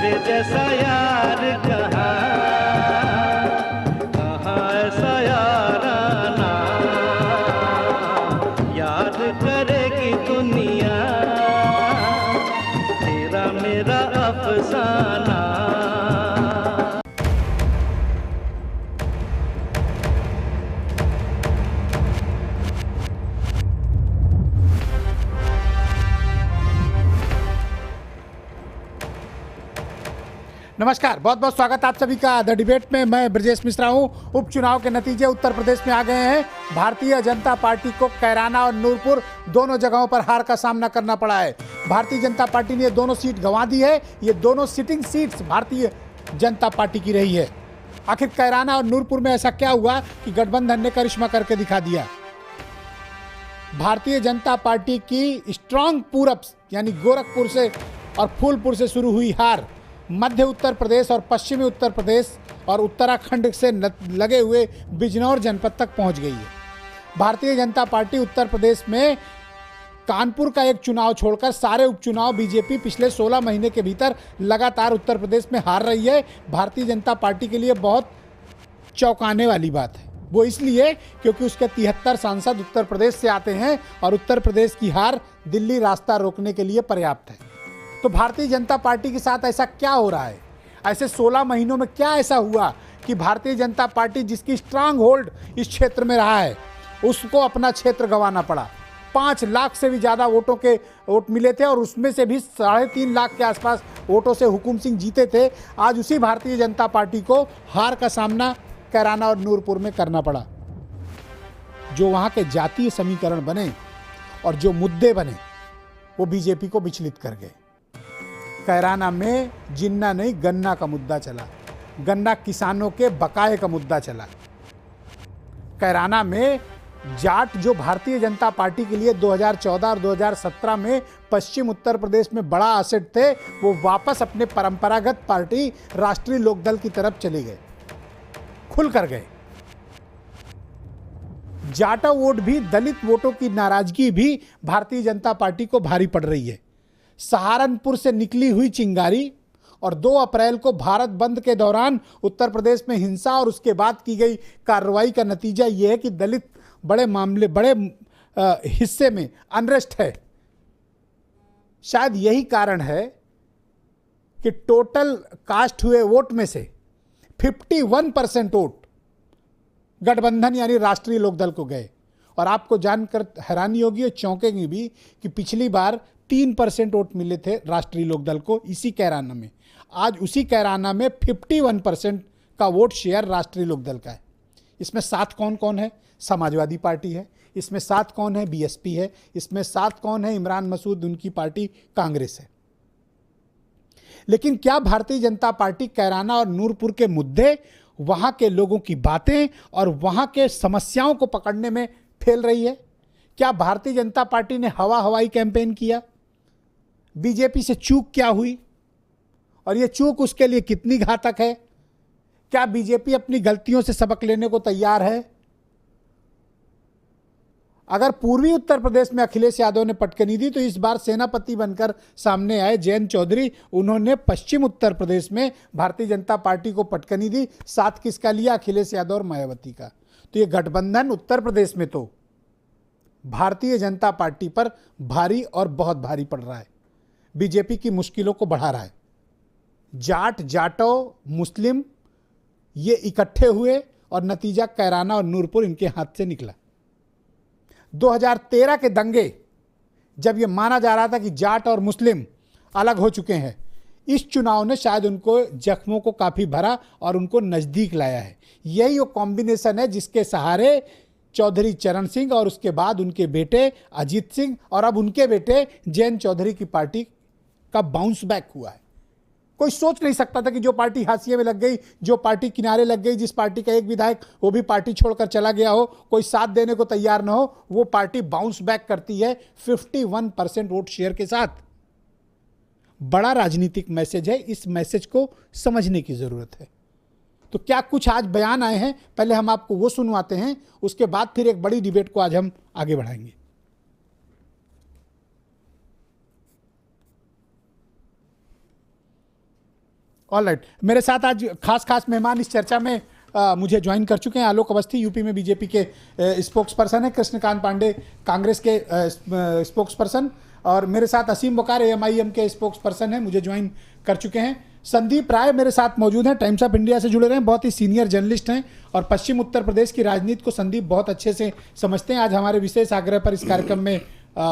तेरे जैसा यार कहाँ, कहाँ ऐसा याराना, याद करेगी दुनिया तेरा मेरा अफसाना। नमस्कार, बहुत बहुत स्वागत आप सभी का द डिबेट में। मैं ब्रजेश मिश्रा हूं। उपचुनाव के नतीजे उत्तर प्रदेश में आ गए हैं। भारतीय जनता पार्टी को कैराना और नूरपुर दोनों जगहों पर हार का सामना करना पड़ा है। भारतीय जनता पार्टी ने ये दोनों सीट गंवा दी है। ये दोनों sitting seats Bharatiya Janata party की रही है। आखिर कैराना और नूरपुर में ऐसा क्या हुआ कि गठबंधन ने करिश्मा करके दिखा दिया? भारतीय जनता पार्टी की स्ट्रांग पूरब यानी गोरखपुर से और फूलपुर से शुरू हुई हार मध्य उत्तर प्रदेश और पश्चिमी उत्तर प्रदेश और उत्तराखंड से लगे हुए बिजनौर जनपद तक पहुंच गई है। भारतीय जनता पार्टी उत्तर प्रदेश में कानपुर का एक चुनाव छोड़कर सारे उपचुनाव बीजेपी पिछले 16 महीने के भीतर लगातार उत्तर प्रदेश में हार रही है। भारतीय जनता पार्टी के लिए बहुत चौंकाने वाली बात है। वो इसलिए क्योंकि उसके 73 सांसद उत्तर प्रदेश से आते हैं और उत्तर प्रदेश की हार दिल्ली रास्ता रोकने के लिए पर्याप्त है। तो भारतीय जनता पार्टी के साथ ऐसा क्या हो रहा है? ऐसे 16 महीनों में क्या ऐसा हुआ कि भारतीय जनता पार्टी जिसकी स्ट्रांग होल्ड इस क्षेत्र में रहा है उसको अपना क्षेत्र गंवाना पड़ा? 5 लाख से भी ज़्यादा वोट मिले थे और उसमें से भी 3.5 लाख के आसपास वोटों से हुकुम सिंह जीते थे। आज उसी भारतीय जनता पार्टी को हार का सामना कैराना और नूरपुर में करना पड़ा। जो वहाँ के जातीय समीकरण बने और जो मुद्दे बने वो बीजेपी को विचलित कर गए। कैराना में जिन्ना नहीं गन्ना का मुद्दा चला, गन्ना किसानों के बकाये का मुद्दा चला। कैराना में जाट जो भारतीय जनता पार्टी के लिए 2014 और 2017 में पश्चिम उत्तर प्रदेश में बड़ा एसेट थे, वो वापस अपने परंपरागत पार्टी राष्ट्रीय लोकदल की तरफ चले गए, खुल कर गए। जाटा वोट भी, दलित वोटों की नाराजगी भी भारतीय जनता पार्टी को भारी पड़ रही है। सहारनपुर से निकली हुई चिंगारी और 2 अप्रैल को भारत बंद के दौरान उत्तर प्रदेश में हिंसा और उसके बाद की गई कार्रवाई का नतीजा यह है कि दलित बड़े हिस्से में अनरेस्ट है। शायद यही कारण है कि टोटल कास्ट हुए वोट में से 51% वोट गठबंधन यानी राष्ट्रीय लोकदल को गए। और आपको जानकर हैरानी होगी और चौंकेंगी भी कि पिछली बार 3% वोट मिले थे राष्ट्रीय लोकदल को इसी कैराना में। आज उसी कैराना में 51% का वोट शेयर राष्ट्रीय लोकदल का है। इसमें साथ कौन कौन है? समाजवादी पार्टी है, इसमें साथ कौन है? बीएसपी है, इसमें साथ कौन है? इमरान मसूद, उनकी पार्टी कांग्रेस है। लेकिन क्या भारतीय जनता पार्टी कैराना और नूरपुर के मुद्दे, वहां के लोगों की बातें और वहां के समस्याओं को पकड़ने में फेल रही है? क्या भारतीय जनता पार्टी ने हवाई कैंपेन किया? बीजेपी से चूक क्या हुई और यह चूक उसके लिए कितनी घातक है? क्या बीजेपी अपनी गलतियों से सबक लेने को तैयार है? अगर पूर्वी उत्तर प्रदेश में अखिलेश यादव ने पटकनी दी तो इस बार सेनापति बनकर सामने आए जयंत चौधरी। उन्होंने पश्चिम उत्तर प्रदेश में भारतीय जनता पार्टी को पटकनी दी। साथ किसका लिया? अखिलेश यादव और मायावती का। तो ये गठबंधन उत्तर प्रदेश में तो भारतीय जनता पार्टी पर भारी और बहुत भारी पड़ रहा है, बीजेपी की मुश्किलों को बढ़ा रहा है। जाटो मुस्लिम ये इकट्ठे हुए और नतीजा कैराना और नूरपुर इनके हाथ से निकला। 2013 के दंगे, जब ये माना जा रहा था कि जाट और मुस्लिम अलग हो चुके हैं, इस चुनाव ने शायद उनको जख्मों को काफ़ी भरा और उनको नज़दीक लाया है। यही वो कॉम्बिनेशन है जिसके सहारे चौधरी चरण सिंह और उसके बाद उनके बेटे अजीत सिंह और अब उनके बेटे जयंत चौधरी की पार्टी का बाउंस बैक हुआ है। कोई सोच नहीं सकता था कि जो पार्टी हाशिए में लग गई, जो पार्टी किनारे लग गई, जिस पार्टी का एक विधायक वो भी पार्टी छोड़कर चला गया हो, कोई साथ देने को तैयार ना हो, वो पार्टी बाउंस बैक करती है 51% वोट शेयर के साथ। बड़ा राजनीतिक मैसेज है, इस मैसेज को समझने की जरूरत है। तो क्या कुछ आज बयान आए हैं, पहले हम आपको वो सुनवाते हैं, उसके बाद फिर एक बड़ी डिबेट को आज हम आगे बढ़ाएंगे। ऑल राइट, मेरे साथ आज खास मेहमान इस चर्चा में मुझे ज्वाइन कर चुके हैं। आलोक अवस्थी यूपी में बीजेपी के स्पोक्स पर्सन है, कृष्णकांत पांडे कांग्रेस के स्पोक्स पर्सन, और मेरे साथ असीम वकार AMIM के स्पोक्स पर्सन है, मुझे ज्वाइन कर चुके हैं। संदीप राय मेरे साथ मौजूद हैं, टाइम्स ऑफ इंडिया से जुड़े रहे हैं, बहुत ही सीनियर जर्नलिस्ट हैं और पश्चिम उत्तर प्रदेश की राजनीति को संदीप बहुत अच्छे से समझते हैं। आज हमारे विशेष आग्रह पर इस कार्यक्रम में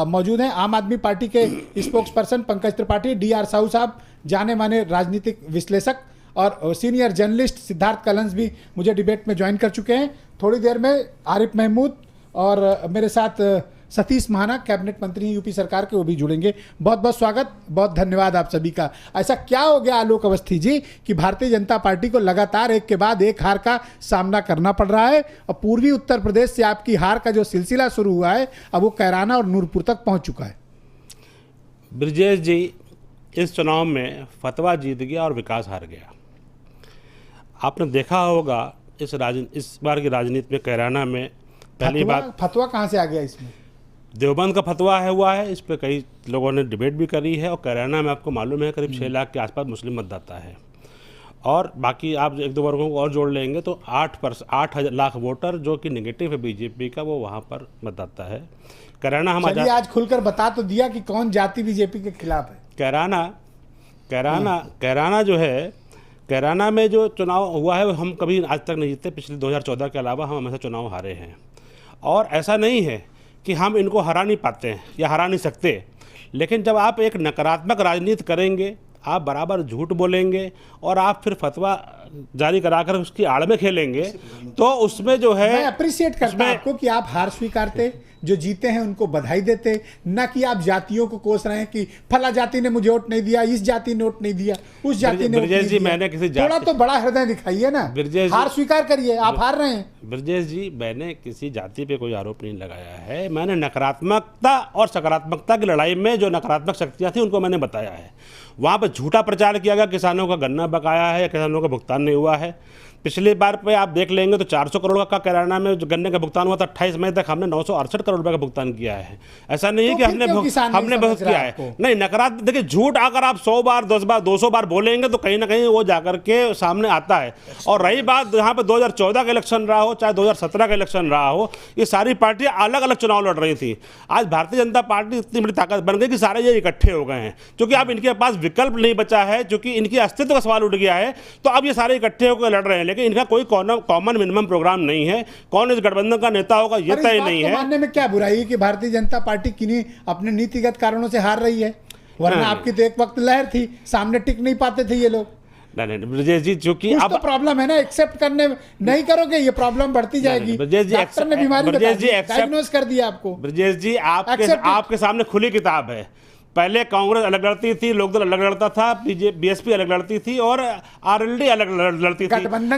मौजूद हैं। आम आदमी पार्टी के spokes person Pankaj Tripathi, DR Sahu साहब जाने माने राजनीतिक विश्लेषक, और सीनियर जर्नलिस्ट सिद्धार्थ कलंस भी मुझे डिबेट में ज्वाइन कर चुके हैं। थोड़ी देर में आरिफ महमूद और मेरे साथ सतीश महाना कैबिनेट मंत्री हैं यूपी सरकार के, वो भी जुड़ेंगे। बहुत बहुत स्वागत, बहुत धन्यवाद आप सभी का। ऐसा क्या हो गया आलोक अवस्थी जी कि भारतीय जनता पार्टी को लगातार एक के बाद एक हार का सामना करना पड़ रहा है, और पूर्वी उत्तर प्रदेश से आपकी हार का जो सिलसिला शुरू हुआ है अब वो कैराना और नूरपुर तक पहुंच चुका है? ब्रजेश जी, इस चुनाव में फतवा जीत गया और विकास हार गया। आपने देखा होगा इस बार की राजनीति में कैराना में पहली बार फतवा कहाँ से आ गया इसमें? देवबंद का फतवा हुआ है, इस पर कई लोगों ने डिबेट भी करी है, और कैराना में आपको मालूम है करीब 6 लाख के आसपास मुस्लिम मतदाता है, और बाकी आप 1-2 वर्गों को और जोड़ लेंगे तो 8 लाख वोटर जो कि नेगेटिव है बीजेपी का, वो वहाँ पर मतदाता है। कैराना हम आज खुलकर बता तो दिया कि कौन जाति बीजेपी के खिलाफ है। कैराना जो है, कैराना में जो चुनाव हुआ है हम कभी आज तक नहीं जीते, पिछले 2014 के अलावा हम हमेशा चुनाव हारे हैं, और ऐसा नहीं है कि हम इनको हरा नहीं पाते हैं या हरा नहीं सकते, लेकिन जब आप एक नकारात्मक राजनीति करेंगे, आप बराबर झूठ बोलेंगे और आप फिर फतवा जारी कराकर उसकी आड़ में खेलेंगे, तो उसमें जो है मैं अप्रिशिएट करता हूं आपको कि आप हार स्वीकारते, जो जीते हैं उनको बधाई देते, ना कि आप जातियों को कोस रहे हैं कि फला जाति ने मुझे वोट नहीं दिया, इस जाति ने वोट नहीं दिया, उस जाति ने वोट नहीं दिया। मैंने किसी थोड़ा तो बड़ा हृदय दिखाइए ना, हार स्वीकार करिए, आप हार रहे हैं। ब्रजेश जी, मैंने किसी जाति पे कोई आरोप नहीं लगाया है, मैंने नकारात्मकता और सकारात्मकता की लड़ाई में जो नकारात्मक शक्तियां थी उनको मैंने बताया है। वहाँ पर झूठा प्रचार किया गया, किसानों का गन्ना बकाया है, किसानों का भुगतान नहीं हुआ है। पिछली बार पे आप देख लेंगे तो 400 करोड़ का कैराना में जो गन्ने का भुगतान हुआ था 28 मई तक हमने 968 करोड़ रुपए का भुगतान किया है। ऐसा नहीं है कि हमने बहुत किया है, नहीं, नकारात्मक। देखिए, झूठ अगर आप 100 बार 10 बार 200 बार बोलेंगे तो कहीं ना कहीं वो जाकर के सामने आता है। और रही बात यहाँ पे 2014 का इलेक्शन रहा हो चाहे 2017 का इलेक्शन रहा हो, ये सारी पार्टियां अलग अलग चुनाव लड़ रही थी। आज भारतीय जनता पार्टी इतनी बड़ी ताकत बन गई कि सारे ये इकट्ठे हो गए हैं, क्योंकि अब इनके पास विकल्प नहीं बचा है, क्योंकि इनकी अस्तित्व का सवाल उठ गया है, तो अब ये सारे इकट्ठे होकर लड़ रहे हैं। लेकिन इनका कोई कॉमन मिनिमम प्रोग्राम नहीं है, कौन इस गठबंधन का नेता होगा ये तय नहीं है। मानने में क्या बुराई है कि भारतीय जनता पार्टी किन्हीं अपने नीतिगत कारणों से हार रही है, वरना आपकी तो एक वक्त लहर थी, सामने टिक नहीं पाते थे ये लोग। नहीं ब्रजेश जी, चूंकि अब तो प्रॉब्लम है ना, एक्सेप्ट करने नहीं करोगे ये प्रॉब्लम बढ़ती जाएगी। डॉक्टर ने बीमारी डायग्नोज कर दिया आपको। ब्रजेश जी, आपके सामने खुली किताब है। पहले कांग्रेस अलग लड़ती थी, लोकदल अलग लड़ता था, BSP अलग लड़ती थी और RLD अलग लड़ती थी।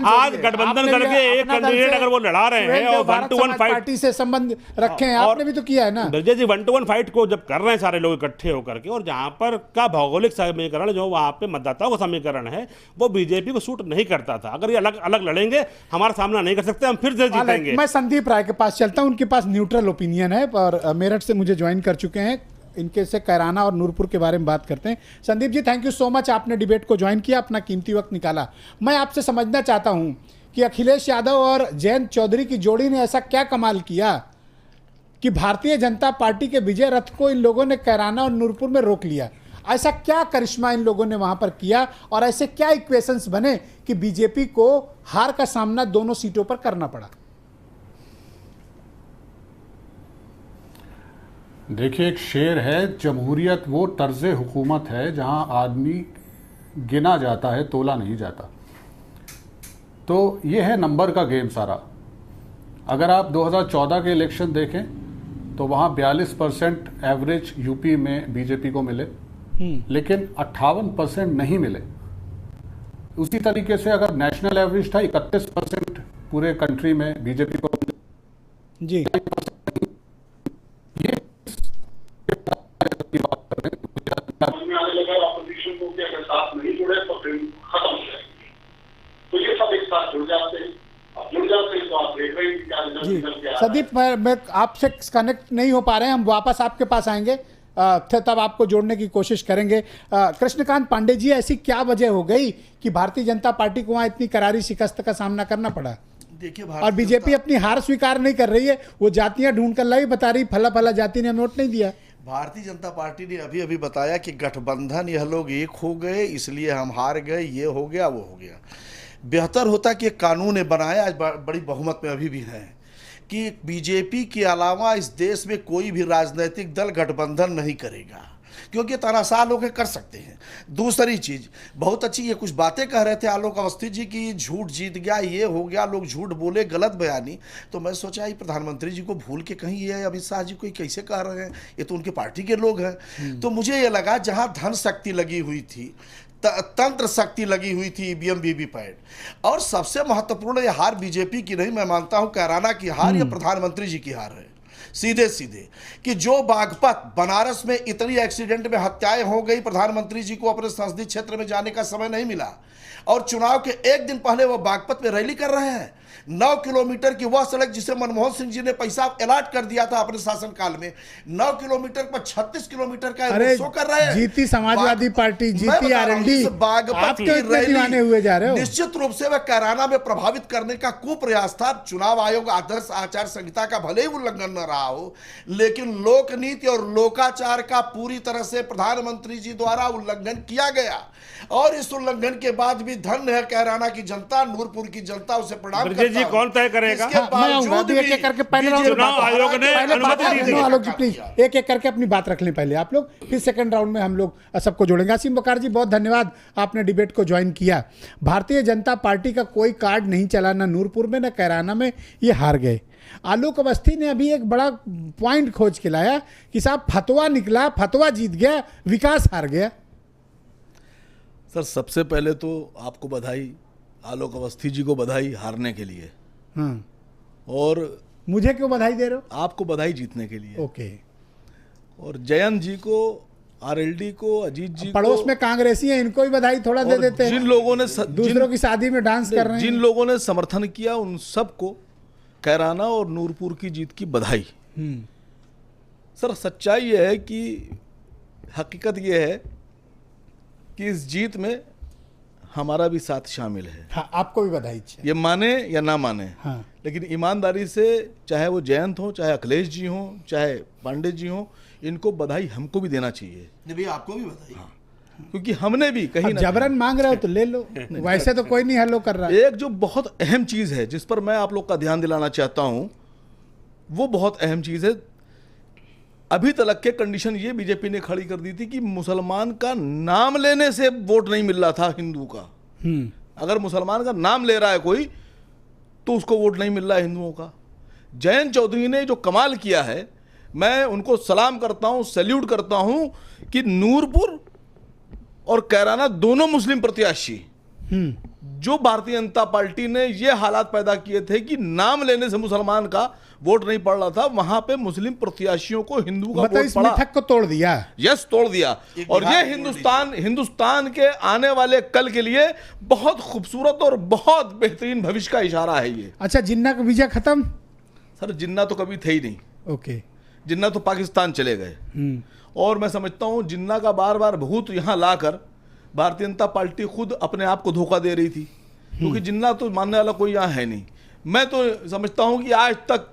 आज गठबंधन करके एक कैंडिडेट अगर वो लड़ा रहे हैं और 1-to-1 फाइट पार्टी से संबंध रखे हैं, आपने भी तो किया है ना। ब्रजेश जी, 1-to-1 फाइट को जब कर रहे हैं सारे लोग इकट्ठे होकर के, और जहां पर का भौगोलिक समीकरण जो वहां पे मतदाताओं का समीकरण है वो बीजेपी को सूट नहीं करता था। अगर ये अलग अलग लड़ेंगे, हमारा सामना नहीं कर सकते, हम फिर से जीतेंगे। मैं संदीप राय के पास चलता हूं, उनके पास न्यूट्रल ओपिनियन है और मेरठ से मुझे ज्वाइन कर चुके हैं। इनके से कैराना और नूरपुर के बारे में बात करते हैं। Sandeep ji, thank you so much, आपने डिबेट को ज्वाइन किया, अपना कीमती वक्त निकाला। मैं आपसे समझना चाहता हूं कि अखिलेश यादव और जयंत चौधरी की जोड़ी ने ऐसा क्या कमाल किया कि भारतीय जनता पार्टी के विजय रथ को इन लोगों ने कैराना और नूरपुर में रोक लिया। ऐसा क्या करिश्मा इन लोगों ने वहां पर किया और ऐसे क्या इक्वेशंस बने कि बीजेपी को हार का सामना दोनों सीटों पर करना पड़ा? देखिए, एक शेर है, जमहूरियत वो तर्ज हुकूमत है जहां आदमी गिना जाता है, तोला नहीं जाता। तो ये है नंबर का गेम सारा। अगर आप 2014 के इलेक्शन देखें तो वहां 42% एवरेज यूपी में बीजेपी को मिले, लेकिन 58% नहीं मिले। उसी तरीके से अगर नेशनल एवरेज था 31% पूरे कंट्री में बीजेपी को जी। जी संदीप, मैं आपसे कनेक्ट नहीं हो पा रहे हैं, हम वापस आपके पास आएंगे। थे, तब आपको जोड़ने की कोशिश करेंगे। कृष्णकांत पांडे जी, ऐसी क्या वजह हो गई कि भारतीय जनता पार्टी को वहाँ इतनी करारी शिकस्त का सामना करना पड़ा? देखिए, और बीजेपी अपनी हार स्वीकार नहीं कर रही है, वो जातियां ढूंढ कर लाई, बता रही फला फला जाति ने हमें वोट नहीं दिया। भारतीय जनता पार्टी ने अभी अभी बताया कि गठबंधन यह लोग एक हो गए, इसलिए हम हार गए, ये हो गया वो हो गया। बेहतर होता कि कानून ने बनाया, आज बड़ी बहुमत में अभी भी है कि बीजेपी के अलावा इस देश में कोई भी राजनीतिक दल गठबंधन नहीं करेगा, क्योंकि तानाशाह लोग कर सकते हैं। दूसरी चीज बहुत अच्छी, ये कुछ बातें कह रहे थे आलोक अवस्थी जी की झूठ जीत गया, ये हो गया, लोग झूठ बोले, गलत बयानी। तो मैं सोचा ये प्रधानमंत्री जी को भूल के कहीं ये अमित शाह जी को कैसे कह रहे हैं, ये तो उनके पार्टी के लोग हैं। तो मुझे ये लगा जहां धन शक्ति लगी हुई थी, तंत्र शक्ति लगी हुई थी, ईवीएम वीवीपैट, और सबसे महत्वपूर्ण ये हार बीजेपी की नहीं, मैं मानता हूं कैराना की हार या प्रधानमंत्री जी की हार है। सीधे सीधे कि जो बागपत बनारस में इतनी एक्सीडेंट में हत्याएं हो गई, प्रधानमंत्री जी को अपने संसदीय क्षेत्र में जाने का समय नहीं मिला, और चुनाव के एक दिन पहले वो बागपत में रैली कर रहे हैं। 9 किलोमीटर की वह सड़क जिसे मनमोहन सिंह जी ने पैसा अलॉट कर दिया था अपने शासनकाल में, 9 किलोमीटर पर 36 किलोमीटर का शो कर रहे हैं। जीती समाजवादी पार्टी, जीती आरएलडी, आप तो इतने दीवाने हुए जा रहे हो। निश्चित रूप से वह कैराना में प्रभावित करने का कुप्रयास था। चुनाव आयोग आदर्श आचार संहिता का भले ही उल्लंघन न रहा हो, लेकिन लोकनीति और लोकाचार का पूरी तरह से प्रधानमंत्री जी द्वारा उल्लंघन किया गया, और इस उल्लंघन के बाद भी धन्य है कैराना की जनता, नूरपुर की जनता उसे प्रणाम करता जी कौन तय करेगा? एक एक करके पहले चुनाव आयोग ने अनुमति दी थी। आलोक जी प्लीज एक एक करके अपनी बात रख लें पहले आप लोग, फिर सेकंड राउंड में हम लोग सबको जोड़ेंगे। असीम बकार जी, बहुत धन्यवाद, आपने डिबेट को ज्वाइन किया। भारतीय जनता पार्टी का कोई कार्ड नहीं चला, ना नूरपुर में ना कैराना में, ये हार गए। आलोक अवस्थी ने अभी एक बड़ा पॉइंट खोज के लाया कि साहब फतवा निकला, फतवा जीत गया, विकास हार गया। सर, सबसे पहले तो आपको बधाई, आलोक अवस्थी जी को बधाई हारने के लिए। हाँ। और मुझे क्यों बधाई दे रहे हो? आपको बधाई जीतने के लिए। ओके। और जयंत जी को, आरएलडी को, अजीत जी पड़ोस को, में कांग्रेसी हैं, इनको भी बधाई थोड़ा दे देते हैं। जिन लोगों ने दूसरों की शादी में डांस कर रहे हैं, जिन लोगों ने समर्थन किया, उन सबको कैराना और नूरपुर की जीत की बधाई। सर, सच्चाई यह है कि हकीकत यह है कि इस जीत में हमारा भी साथ शामिल है। हाँ, आपको भी बधाई चाहिए, ये माने या ना माने। हाँ। लेकिन ईमानदारी से, चाहे वो जयंत हो, चाहे अखिलेश जी हो, चाहे पांडे जी हो, इनको बधाई हमको भी देना चाहिए। नहीं, आपको भी बधाई। हाँ, क्योंकि हमने भी कहीं जबरन मांग रहे हो तो ले लो, वैसे तो कोई नहीं हल्लो कर रहा है। एक जो बहुत अहम चीज है जिस पर मैं आप लोग का ध्यान दिलाना चाहता हूं, वो बहुत अहम चीज है। अभी तक के कंडीशन ये बीजेपी ने खड़ी कर दी थी कि मुसलमान का नाम लेने से वोट नहीं मिल रहा था हिंदू का। अगर मुसलमान का नाम ले रहा है कोई तो उसको वोट नहीं मिल रहा है हिंदुओं का। जयंत चौधरी ने जो कमाल किया है, मैं उनको सलाम करता हूं, सैल्यूट करता हूं कि नूरपुर और कैराना दोनों मुस्लिम प्रत्याशी, जो भारतीय जनता पार्टी ने ये हालात पैदा किए थे कि नाम लेने से मुसलमान का वोट नहीं पड़ रहा था, वहां पे मुस्लिम प्रत्याशियों को हिंदू का वोट इस पड़ा। मिथक को तोड़ दिया। यस, तोड़ दिया। और ये हिंदुस्तान के आने वाले कल के लिए बहुत खूबसूरत और बहुत बेहतरीन भविष्य का इशारा है ये। अच्छा, जिन्ना का वीजा खत्म? सर, जिन्ना तो कभी थे ही नहीं। ओके। जिन्ना तो पाकिस्तान चले गए। और मैं समझता हूं जिन्ना का बार बार भूत यहां लाकर भारतीय जनता पार्टी खुद अपने आप को धोखा दे रही थी, क्योंकि जिन्ना तो मानने वाला कोई यहाँ है नहीं। मैं तो समझता हूं कि आज तक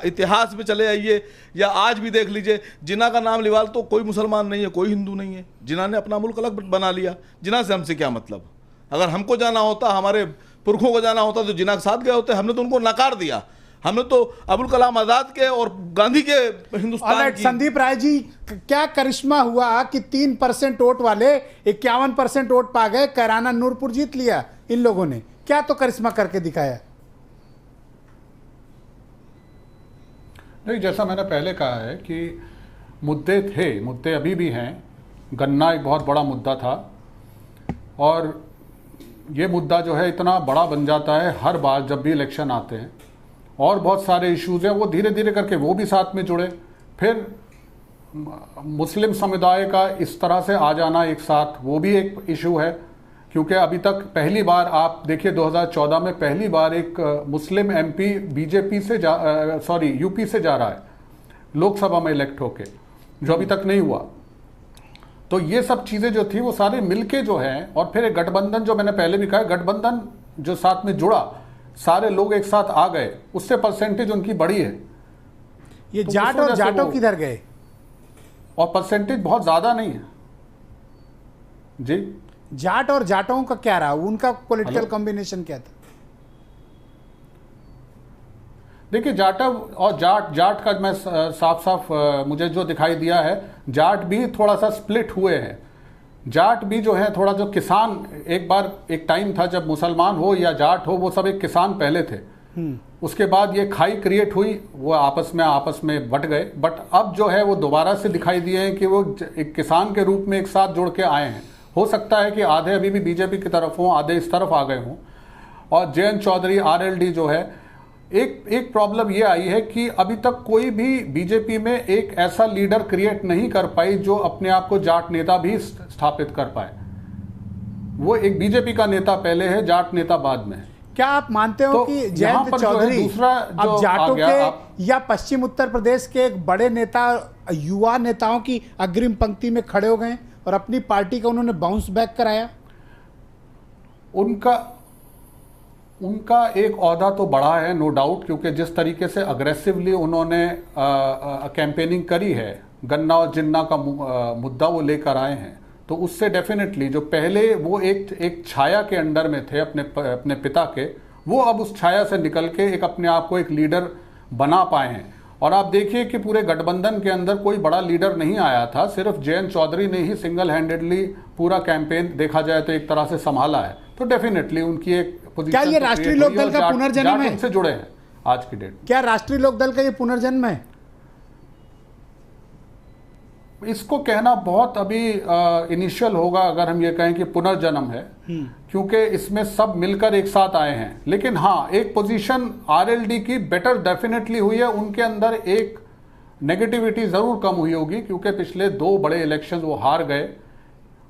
इतिहास में चले आइए या आज भी देख लीजिए, जिन्ना का नाम लिवाल तो कोई मुसलमान नहीं है, कोई हिंदू नहीं है। जिन्ना ने अपना मुल्क अलग बना लिया। जिन्ना से हमसे क्या मतलब? अगर हमको जाना होता, हमारे पुरखों को जाना होता तो जिन्ना के साथ गए होते। हमने तो उनको नकार दिया। हमने तो अबुल कलाम आजाद के और गांधी के हिंदुस्तान की। संदीप राय जी, क्या करिश्मा हुआ कि 3% वोट वाले 51% वोट पा गए, कैराना नूरपुर जीत लिया? इन लोगों ने क्या तो करिश्मा करके दिखाया? नहीं, जैसा मैंने पहले कहा है कि मुद्दे थे, मुद्दे अभी भी हैं। गन्ना एक बहुत बड़ा मुद्दा था, और ये मुद्दा जो है इतना बड़ा बन जाता है हर बार जब भी इलेक्शन आते हैं। और बहुत सारे इश्यूज हैं, वो धीरे धीरे करके वो भी साथ में जुड़े। फिर मुस्लिम समुदाय का इस तरह से आ जाना एक साथ, वो भी एक इशू है। क्योंकि अभी तक पहली बार आप देखिए 2014 में पहली बार एक मुस्लिम एमपी बीजेपी से यूपी से जा रहा है लोकसभा में इलेक्ट होके। जो अभी तक नहीं हुआ। तो ये सब चीजें जो थी वो सारे मिलके जो है, और फिर एक गठबंधन जो मैंने पहले भी कहा, गठबंधन जो साथ में जुड़ा, सारे लोग एक साथ आ गए, उससे परसेंटेज उनकी बढ़ी है। ये तो जाट उस और वजह से जाटों वो- किधर गए? और परसेंटेज बहुत ज्यादा नहीं है जी। जाट और जाटों का क्या रहा, उनका पॉलिटिकल हेलो? कॉम्बिनेशन क्या था? देखिए, जाटव और जाट का मैं साफ साफ मुझे जो दिखाई दिया है, जाट भी थोड़ा सा स्प्लिट हुए हैं। जाट भी जो है थोड़ा, जो किसान, एक बार एक टाइम था जब मुसलमान हो या जाट हो, वो सब एक किसान पहले थे। उसके बाद ये खाई क्रिएट हुई, वो आपस में बट गए। बट अब जो है वो दोबारा से दिखाई दिए हैं कि वो एक किसान के रूप में एक साथ जुड़ के आए हैं। हो सकता है कि आधे अभी भी बीजेपी की तरफ हों, आधे इस तरफ आ गए हों। और जयंत चौधरी, आरएलडी जो है, एक प्रॉब्लम ये आई है कि अभी तक कोई भी बीजेपी में एक ऐसा लीडर क्रिएट नहीं कर पाई जो अपने आप को जाट नेता भी स्थापित कर पाए। वो एक बीजेपी का नेता पहले है, जाट नेता बाद में है। क्या आप मानते हो तो कि यहाँ जयंत पर जो है चौधरी दूसरा जो अब जाटों आ गया, के या पश्चिम उत्तर प्रदेश के एक बड़े नेता, युवा नेताओं की अग्रिम पंक्ति में खड़े हो गए और अपनी पार्टी का उन्होंने बाउंस बैक कराया? उनका एक ओहदा तो बड़ा है, नो डाउट, क्योंकि जिस तरीके से अग्रेसिवली उन्होंने कैंपेनिंग करी है, गन्ना और जिन्ना का मुद्दा वो लेकर आए हैं, तो उससे डेफिनेटली जो पहले वो एक छाया के अंडर में थे अपने पिता के, वो अब उस छाया से निकल के एक अपने आप को एक लीडर बना पाए हैं। और आप देखिए कि पूरे गठबंधन के अंदर कोई बड़ा लीडर नहीं आया था, सिर्फ जयंत चौधरी ने ही सिंगल हैंडेडली पूरा कैंपेन देखा जाए तो एक तरह से संभाला है। तो डेफिनेटली उनकी एक पोजीशन, क्या ये राष्ट्रीय लोकदल का पुनर्जन्म है? उनसे जुड़े हैं आज की डेट। क्या राष्ट्रीय लोकदल का ये पुनर्जन्म है? इसको कहना बहुत अभी इनिशियल होगा अगर हम ये कहें कि पुनर्जन्म है, क्योंकि इसमें सब मिलकर एक साथ आए हैं। लेकिन हाँ, एक पोजीशन आरएलडी की बेटर डेफिनेटली हुई है। उनके अंदर एक नेगेटिविटी जरूर कम हुई होगी, क्योंकि पिछले 2 बड़े इलेक्शंस वो हार गए,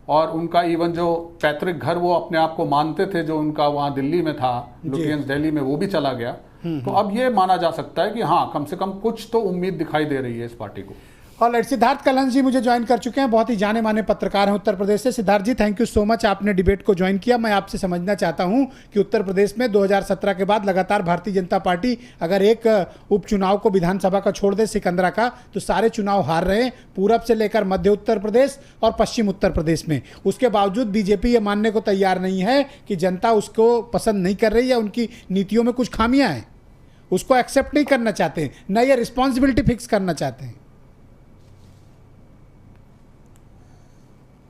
और उनका इवन जो पैतृक घर वो अपने आप को मानते थे, जो उनका वहां दिल्ली में था, लुटियंस दिल्ली में, वो भी चला गया। तो अब ये माना जा सकता है कि हाँ, कम से कम कुछ तो उम्मीद दिखाई दे रही है इस पार्टी को। और सिद्धार्थ कलहंस जी मुझे ज्वाइन कर चुके हैं, बहुत ही जाने माने पत्रकार हैं उत्तर प्रदेश से। सिद्धार्थ जी, थैंक यू सो मच, आपने डिबेट को ज्वाइन किया। मैं आपसे समझना चाहता हूं कि उत्तर प्रदेश में 2017 के बाद लगातार भारतीय जनता पार्टी अगर एक उपचुनाव को विधानसभा का छोड़ दे, सिकंदरा का, तो सारे चुनाव हार रहे हैं, पूरब से लेकर मध्य उत्तर प्रदेश और पश्चिम उत्तर प्रदेश में। उसके बावजूद बीजेपी ये मानने को तैयार नहीं है कि जनता उसको पसंद नहीं कर रही या उनकी नीतियों में कुछ खामियां हैं, उसको एक्सेप्ट नहीं करना चाहते, न ये रिस्पॉन्सिबिलिटी फिक्स करना चाहते हैं।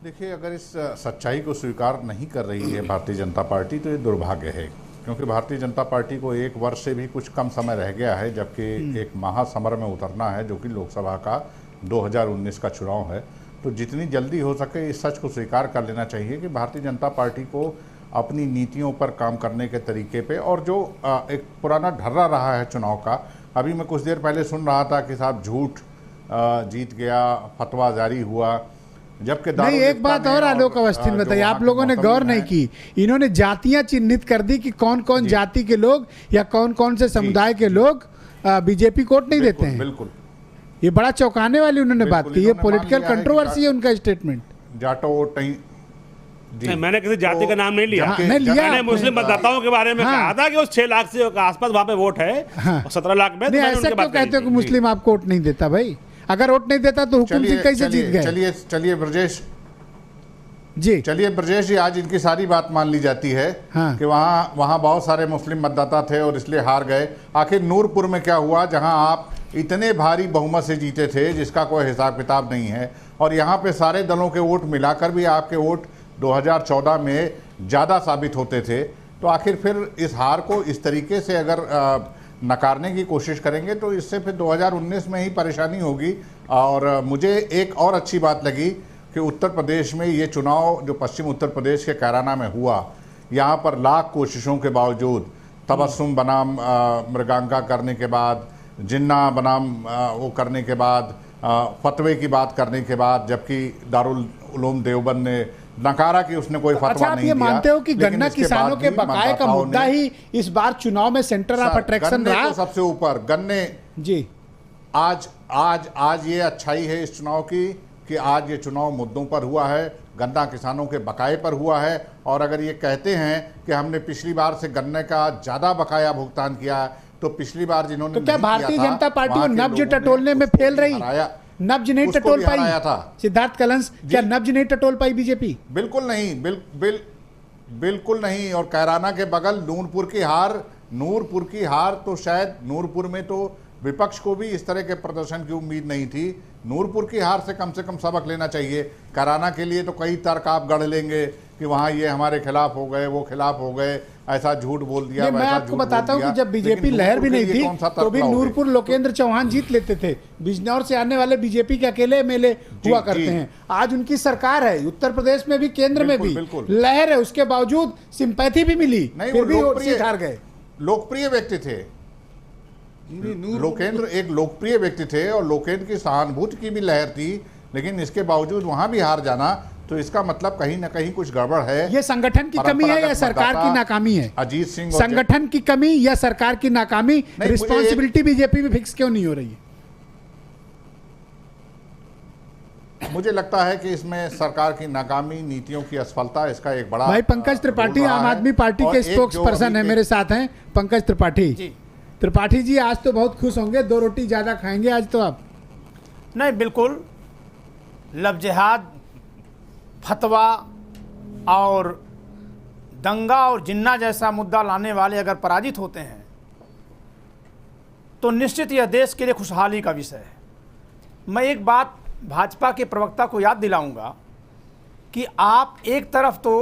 देखिए, अगर इस सच्चाई को स्वीकार नहीं कर रही है भारतीय जनता पार्टी तो ये दुर्भाग्य है, क्योंकि भारतीय जनता पार्टी को 1 वर्ष से भी कुछ कम समय रह गया है, जबकि एक महासमर में उतरना है जो कि लोकसभा का 2019 का चुनाव है। तो जितनी जल्दी हो सके इस सच को स्वीकार कर लेना चाहिए कि भारतीय जनता पार्टी को अपनी नीतियों पर काम करने के तरीके पे, और जो एक पुराना ढर्रा रहा है चुनाव का, अभी मैं कुछ देर पहले सुन रहा था कि साहब झूठ जीत गया, फतवा जारी हुआ, जबकि नहीं, एक बात और आलोक अवस्थी ने बताई, आप लोगों ने गौर नहीं की, इन्होंने जातियां चिन्हित कर दी कि कौन कौन जाति के लोग या कौन कौन से समुदाय के लोग बीजेपी को वोट नहीं देते हैं। बिल्कुल, ये बड़ा चौंकाने वाली उन्होंने बात की, ये पॉलिटिकल कंट्रोवर्सी है उनका स्टेटमेंट। जाटो वोट नहीं नहीं, मैंने किसी जाति का नाम नहीं लिया। नहीं लिया मैंने आपने। मुस्लिम मतदाताओं के बारे में कहा था कि उस 6 लाख से आसपास वहां पे वोट है, और 17 लाख में। नहीं, ऐसा क्यों कहते हो कि मुस्लिम आपको वोट नहीं देता? भाई, अगर वोट नहीं देता तो हुकुम सिंह कैसे जीत गए? चलिए ब्रजेश जी, जी, आज इनकी सारी बात मान ली जाती है हाँ। कि वहाँ बहुत सारे मुस्लिम मतदाता थे और इसलिए हार गए। आखिर नूरपुर में क्या हुआ, जहां आप इतने भारी बहुमत से जीते थे जिसका कोई हिसाब किताब नहीं है, और यहाँ पे सारे दलों के वोट मिलाकर भी आपके वोट 2014 में ज़्यादा साबित होते थे। तो आखिर फिर इस हार को इस तरीके से अगर नकारने की कोशिश करेंगे तो इससे फिर 2019 में ही परेशानी होगी। और मुझे एक और अच्छी बात लगी कि उत्तर प्रदेश में ये चुनाव जो पश्चिम उत्तर प्रदेश के कैराना में हुआ, यहाँ पर लाख कोशिशों के बावजूद, तबस्सुम बनाम मृगांका करने के बाद, जिन्ना बनाम वो करने के बाद, फतवे की बात करने के बाद, जबकि दारुल उलूम देवबंद ने नकारा कि उसने कोई फतवा अच्छा, आप नहीं ये दिया। मानते हो कि लेकिन गन्ना इसके किसानों बाद के भी बकाये का मतदाताओं मुद्दा ने- ही इस बार चुनाव में सेंटर ऑफ सर, अट्रैक्शन गन्ने रहा? को सबसे ऊपर, गन्ने जी, आज आज आज ये अच्छाई है इस चुनाव की कि आज ये चुनाव मुद्दों पर हुआ है, गन्ना किसानों के बकाये पर हुआ है। और अगर ये कहते हैं कि हमने पिछली बार से गन्ने का ज़्यादा बकाया भुगतान किया, तो पिछली बार जिन्होंने तो क्या नहीं किया भारतीय था, जनता पार्टी वहाँ वो के नब्ज लोगों ने टटोलने में उसको फेल भी रही? हराया, नब्ज नहीं उसको टटोल भी पाई? हराया था। सिद्धार्थ कलंस, क्या नब्ज नहीं टटोल पाई बीजेपी? बिल्कुल नहीं, बिल्कुल नहीं। और कैराना के बगल नूरपुर की हार तो शायद नूरपुर में तो विपक्ष को भी इस तरह के प्रदर्शन की उम्मीद नहीं थी। नूरपुर की हार से कम सबक लेना चाहिए। कैराना के लिए तो कई तर्क आप गढ़ लेंगे कि वहाँ ये हमारे खिलाफ हो गए, वो खिलाफ हो गए, ऐसा झूठ बोल दिया, मैं आपको बताता हूँ कि जब बीजेपी लहर भी नहीं थी तो भी नूरपुर लोकेंद्र चौहान जीत लेते थे। बिजनौर से आने वाले बीजेपी के अकेले एमएलए हुआ करते हैं। आज उनकी सरकार है, उत्तर प्रदेश में भी, केंद्र में भी लहर है, उसके बावजूद सिंपैथी भी मिली, फिर भी सीट हार गए। लोकप्रिय व्यक्ति थे लोकेंद्र, एक लोकप्रिय व्यक्ति थे और लोकेंद्र की सहानुभूति की भी लहर थी, लेकिन इसके बावजूद वहां भी हार जाना, तो इसका मतलब कहीं ना कहीं कुछ गड़बड़ है। ये संगठन की कमी है या सरकार की नाकामी है? अजीत सिंह, संगठन की कमी या सरकार की नाकामी? रिस्पॉन्सिबिलिटी बीजेपी में फिक्स क्यों नहीं हो रही है? मुझे लगता है कि इसमें सरकार की नाकामी, नीतियों की असफलता, इसका एक बड़ा भाई पंकज त्रिपाठी आम आदमी पार्टी के स्पोक्स पर्सन है, मेरे साथ हैं पंकज त्रिपाठी। त्रिपाठी जी, आज तो बहुत खुश होंगे, 2 रोटी ज्यादा खाएंगे आज तो आप? नहीं, बिल्कुल। लब जिहाद, फतवा और दंगा और जिन्ना जैसा मुद्दा लाने वाले अगर पराजित होते हैं तो निश्चित यह देश के लिए खुशहाली का विषय है। मैं एक बात भाजपा के प्रवक्ता को याद दिलाऊंगा कि आप एक तरफ तो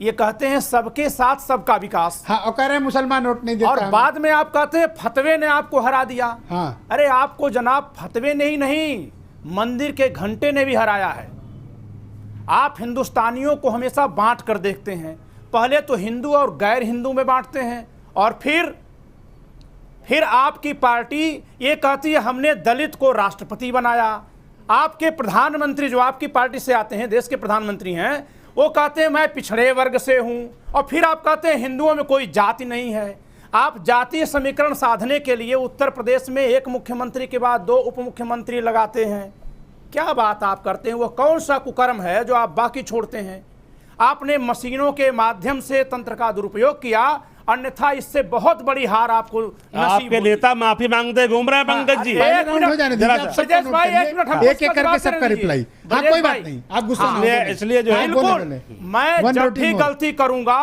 ये कहते हैं सबके साथ सबका विकास, हाँ, और कह रहे हैं मुसलमान वोट नहीं देता, और बाद में आप कहते हैं फतवे ने आपको हरा दिया। हाँ। अरे आपको जनाब फतवे ने ही नहीं, मंदिर के घंटे ने भी हराया है। आप हिंदुस्तानियों को हमेशा बांट कर देखते हैं, पहले तो हिंदू और गैर हिंदू में बांटते हैं, और फिर आपकी पार्टी ये कहती है हमने दलित को राष्ट्रपति बनाया। आपके प्रधानमंत्री जो आपकी पार्टी से आते हैं, देश के प्रधानमंत्री हैं, वो कहते हैं मैं पिछड़े वर्ग से हूं, और फिर आप कहते हैं हिंदुओं में कोई जाति नहीं है। आप जातीय समीकरण साधने के लिए उत्तर प्रदेश में एक मुख्यमंत्री के बाद 2 उप मुख्यमंत्री लगाते हैं। क्या बात आप करते हैं? वो कौन सा कुकर्म है जो आप बाकी छोड़ते हैं? आपने मशीनों के माध्यम से तंत्र का दुरुपयोग किया, अन्यथा इससे बहुत बड़ी हार आपको आपके नेता माफी मांगते घूम रहे हैं पंकज जी। एक एक करके सबका रिप्लाई। हाँ, कोई बात नहीं, आप गुस्सा ना हो। इसलिए जो है, बिल्कुल, मैं जब भी गलती करूंगा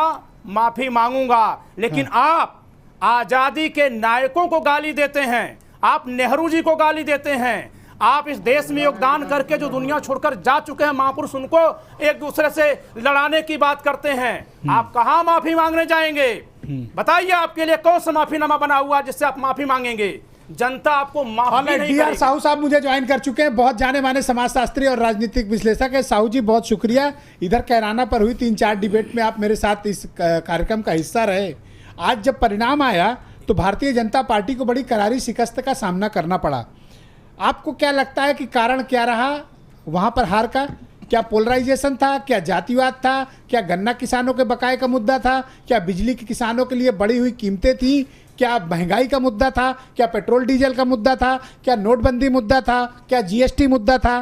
माफी मांगूंगा, लेकिन आप आजादी के नायकों को गाली देते हैं, आप नेहरू जी को गाली देते हैं, आप इस देश में योगदान करके जो दुनिया छोड़कर जा चुके हैं महापुरुष, उनको एक दूसरे से लड़ाने की बात करते हैं। आप कहां माफी मांगने जाएंगे? बताइए, आपके लिए कौन सा माफीनामा बना हुआ जिससे आप माफी मांगेंगे? जनता आपको माफ नहीं करेगी। DR साहू साहब मुझे ज्वाइन कर चुके हैं, बहुत जाने माने समाजशास्त्री और राजनीतिक विश्लेषक है। साहू जी बहुत शुक्रिया, इधर कैराना पर हुई 3-4 डिबेट में आप मेरे साथ इस कार्यक्रम का हिस्सा रहे। आज जब परिणाम आया तो भारतीय जनता पार्टी को बड़ी करारी शिकस्त का सामना करना पड़ा। आपको क्या लगता है कि कारण क्या रहा वहां पर हार का? क्या पोलराइजेशन था? क्या जातिवाद था? क्या गन्ना किसानों के बकाये का मुद्दा था? क्या बिजली के किसानों के लिए बढ़ी हुई कीमतें थी? क्या महंगाई का मुद्दा था? क्या पेट्रोल डीजल का मुद्दा था? क्या नोटबंदी मुद्दा था? क्या GST मुद्दा था?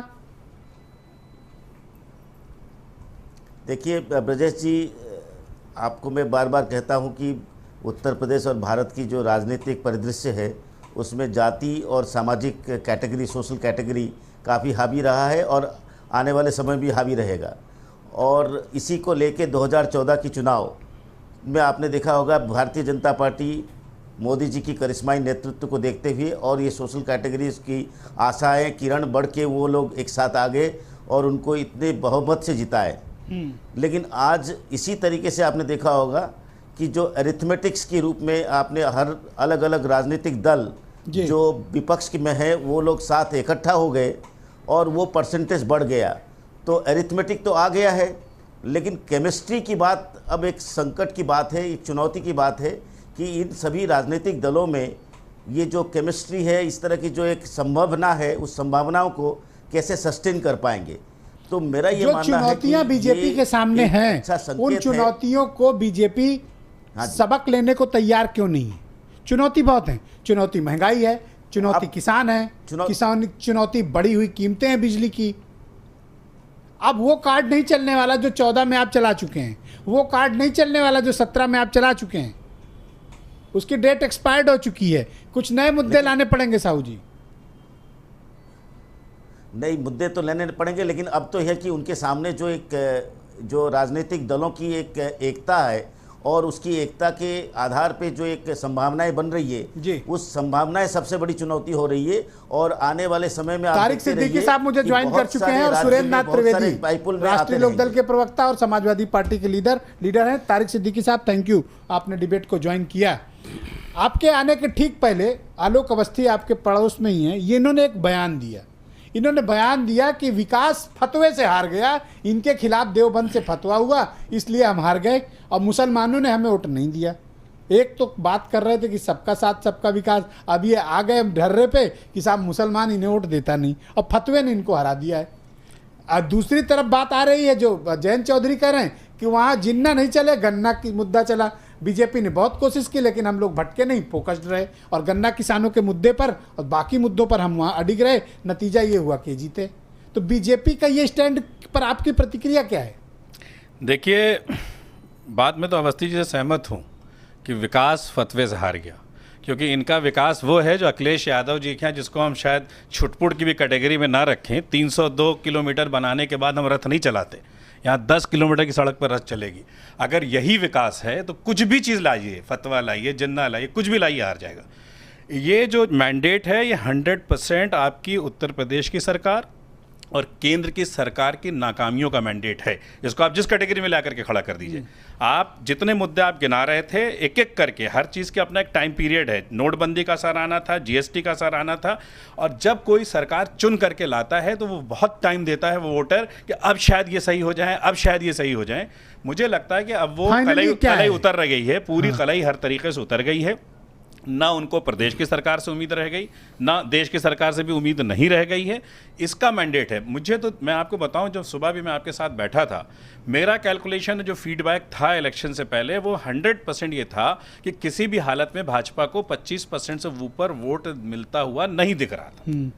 देखिए ब्रजेश जी, आपको मैं बार बार कहता हूं कि उत्तर प्रदेश और भारत की जो राजनीतिक परिदृश्य है उसमें जाति और सामाजिक कैटेगरी, सोशल कैटेगरी काफ़ी हावी रहा है और आने वाले समय भी हावी रहेगा। और इसी को लेके 2014 की चुनाव में आपने देखा होगा भारतीय जनता पार्टी मोदी जी की करिश्माई नेतृत्व को देखते हुए और ये सोशल कैटेगरीज की आशाएं किरण बढ़ के वो लोग एक साथ आ गए और उनको इतने बहुमत से जिताए। लेकिन आज इसी तरीके से आपने देखा होगा कि जो अरिथमेटिक्स के रूप में आपने हर अलग अलग राजनीतिक दल जो विपक्ष में है वो लोग साथ इकट्ठा हो गए और वो परसेंटेज बढ़ गया। तो अरिथमेटिक तो आ गया है, लेकिन केमिस्ट्री की बात अब एक संकट की बात है, एक चुनौती की बात है कि इन सभी राजनीतिक दलों में ये जो केमिस्ट्री है, इस तरह की जो एक संभावना है, उस संभावनाओं को कैसे सस्टेन कर पाएंगे। तो मेरा ये मानना है कि चुनौतियां बीजेपी के सामने हैं, उन चुनौतियों को बीजेपी सबक लेने को तैयार क्यों नहीं है? चुनौती बहुत है, चुनौती महंगाई है, चुनौती किसान है, किसान चुनौती बढ़ी हुई कीमतें हैं बिजली की। अब वो कार्ड नहीं चलने वाला जो 14 में आप चला चुके हैं, वो कार्ड नहीं चलने वाला जो 17 में आप चला चुके हैं, उसकी डेट एक्सपायर्ड हो चुकी है। कुछ नए मुद्दे लाने पड़ेंगे साहू जी। नए मुद्दे तो लेने पड़ेंगे, लेकिन अब तो है कि उनके सामने जो राजनीतिक दलों की एक एकता है और उसकी एकता के आधार पे जो एक संभावनाएं बन रही है, उस संभावनाएं सबसे बड़ी चुनौती हो रही है। और आने वाले समय में तारिक सिद्दीकी साहब मुझे ज्वाइन कर चुके हैं और सुरेंद्र नाथ त्रिवेदी राष्ट्रीय लोकदल के प्रवक्ता और समाजवादी पार्टी के लीडर हैं। तारिक सिद्दीकी साहब, थैंक यू, आपने डिबेट को ज्वाइन किया। आपके आने के ठीक पहले आलोक अवस्थी आपके पड़ोस में ही हैं, ये इन्होंने एक बयान दिया। इन्होंने बयान दिया कि विकास फतवे से हार गया, इनके खिलाफ देवबंद से फतवा हुआ, इसलिए हम हार गए और मुसलमानों ने हमें वोट नहीं दिया। एक तो बात कर रहे थे कि सबका साथ सबका विकास, अब ये आ गए ढर्रे पे कि साहब मुसलमान इन्हें वोट देता नहीं और फतवे ने इनको हरा दिया है। और दूसरी तरफ बात आ रही है जो जयंत चौधरी कह रहे हैं कि वहाँ जिन्ना नहीं चले, गन्ना की मुद्दा चला। बीजेपी ने बहुत कोशिश की लेकिन हम लोग भटके नहीं, फोकस्ड रहे और गन्ना किसानों के मुद्दे पर और बाकी मुद्दों पर हम वहाँ अडिग रहे। नतीजा ये हुआ कि जीते। तो बीजेपी का ये स्टैंड पर आपकी प्रतिक्रिया क्या है? देखिए, बात में तो अवस्थी जी से सहमत हूँ कि विकास फतवे से हार गया, क्योंकि इनका विकास वो है जो अखिलेश यादव जी के हैं, जिसको हम शायद छुटपुट की भी कैटेगरी में ना रखें। 302 किलोमीटर बनाने के बाद हम रथ नहीं चलाते, यहाँ 10 किलोमीटर की सड़क पर रथ चलेगी। अगर यही विकास है तो कुछ भी चीज़ लाइए, फतवा लाइए, जिन्ना लाइए, कुछ भी लाइए, हार जाएगा। ये जो मैंडेट है ये 100% आपकी उत्तर प्रदेश की सरकार और केंद्र की सरकार की नाकामियों का मैंडेट है। इसको आप जिस कैटेगरी में ला करके खड़ा कर दीजिए। आप जितने मुद्दे आप गिना रहे थे, एक एक करके हर चीज़ के अपना एक टाइम पीरियड है। नोटबंदी का असर आना था, जीएसटी का असर आना था, और जब कोई सरकार चुन करके लाता है तो वो बहुत टाइम देता है वो वोटर कि अब शायद ये सही हो जाए, अब शायद ये सही हो जाए। मुझे लगता है कि अब वो कलाई उतर रह गई है, पूरी कलाई हर तरीके से उतर गई है। ना उनको प्रदेश की सरकार से उम्मीद रह गई, ना देश की सरकार से भी उम्मीद नहीं रह गई है। इसका मैंडेट है। मुझे तो, मैं आपको बताऊं, जब सुबह भी मैं आपके साथ बैठा था, मेरा कैलकुलेशन जो फीडबैक था इलेक्शन से पहले वो 100% ये था कि किसी भी हालत में भाजपा को 25% से ऊपर वोट मिलता हुआ नहीं दिख रहा था।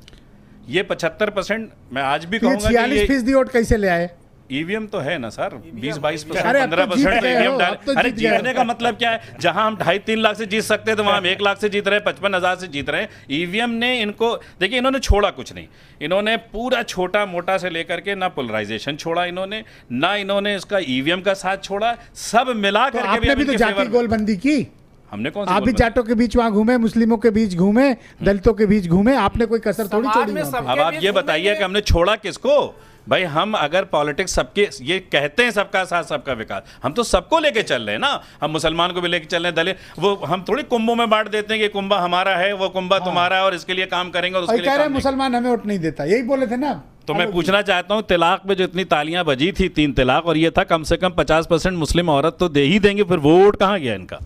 ये 75%, मैं आज भी कहूँगा 46% वोट कैसे ले आए? ईवीएम तो है ना सर, 20-22%, 15% ईवीएम डाल। अरे जीतने का मतलब क्या है? जहां हम 2.5-3 लाख से जीत सकते हैं तो वहां हम 1 लाख से जीत रहे हैं, 55,000 से जीत रहे हैं। ईवीएम ने इनको, देखिए, इन्होंने छोड़ा कुछ नहीं। इन्होंने पूरा छोटा मोटा से लेकर के, ना पोलराइजेशन छोड़ा इन्होंने, ना इन्होंने इसका ईवीएम का साथ छोड़ा, सब मिला करके। आपने भी तो जाति गोलबंदी की। हमने कौन? आप भी जाटों के बीच वहां घूमे, मुस्लिमों के बीच घूमे, दलितों के बीच घूमे, आपने कोई कसर थोड़ी छोड़ी। अब आप ये बताइए कि हमने छोड़ा किसको? भाई, हम अगर पॉलिटिक्स सबके, ये कहते हैं सबका साथ सबका विकास, हम तो सबको लेके चल रहे हैं ना। हम मुसलमान को भी लेके चल रहे हैं, दलित, वो हम थोड़ी कुंभों में बांट देते हैं कि कुंभा हमारा है, वो कुंभा तुम्हारा है और इसके लिए काम करेंगे और उसके लिए काम नहीं। मुसलमान हमें वोट नहीं देता, यही बोले थे ना। तो मैं पूछना चाहता हूँ, तिलाक में जो इतनी तालियां बजी थी, 3 तलाक, और ये था कम से कम 50% मुस्लिम औरत तो दे ही देंगे, फिर वो वोट कहाँ गया इनका?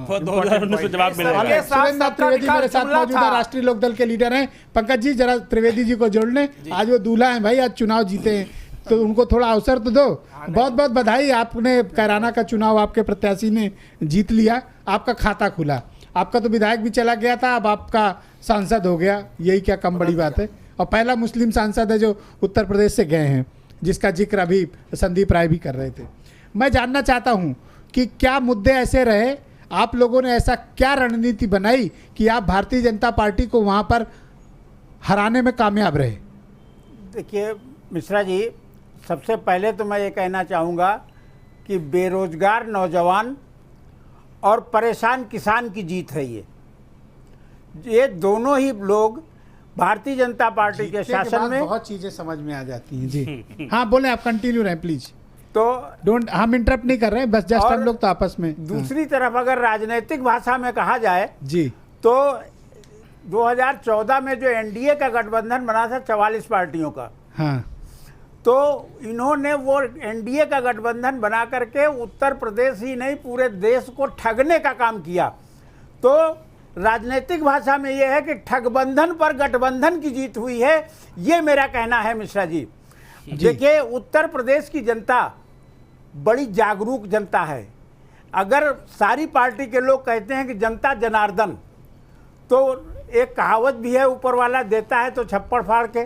2019 में जवाब मिलेगा। सुरेंद्र नाथ त्रिवेदी मेरे साथ मौजूद है, राष्ट्रीय लोकदल के लीडर हैं। पंकज जी, जरा त्रिवेदी जी को जोड़ लें। आज वो दूल्हा है भाई, आज चुनाव जीते हैं तो उनको थोड़ा अवसर तो दो। बहुत बहुत बधाई, आपने कैराना का चुनाव आपके प्रत्याशी ने जीत लिया, आपका खाता खुला। आपका तो विधायक भी चला गया था, अब आपका सांसद हो गया, यही क्या कम बड़ी बात है। और पहला मुस्लिम सांसद है जो उत्तर प्रदेश से गए हैं, जिसका जिक्र अभी संदीप राय भी कर रहे थे। मैं जानना चाहता हूँ कि क्या मुद्दे ऐसे रहे, आप लोगों ने ऐसा क्या रणनीति बनाई कि आप भारतीय जनता पार्टी को वहाँ पर हराने में कामयाब रहे? देखिए मिश्रा जी, सबसे पहले तो मैं ये कहना चाहूँगा कि बेरोजगार नौजवान और परेशान किसान की जीत है। ये दोनों ही लोग भारतीय जनता पार्टी के शासन में बहुत चीज़ें समझ में आ जाती हैं जी। हाँ बोले, आप कंटिन्यू रहें प्लीज। तो डोंट, हम इंटरप्ट नहीं कर रहे हैं, बस जस्ट हम लोग तो आपस में। दूसरी तरफ अगर राजनीतिक भाषा में कहा जाए जी, तो 2014 में जो एनडीए का गठबंधन बना था 44 पार्टियों का, हाँ, तो इन्होंने वो एनडीए का गठबंधन बना करके उत्तर प्रदेश ही नहीं पूरे देश को ठगने का काम किया। तो राजनीतिक भाषा में ये है कि ठगबंधन पर गठबंधन की जीत हुई है, ये मेरा कहना है मिश्रा जी। देखिए, उत्तर प्रदेश की जनता बड़ी जागरूक जनता है। अगर सारी पार्टी के लोग कहते हैं कि जनता जनार्दन, तो एक कहावत भी है, ऊपर वाला देता है तो छप्पड़ फाड़ के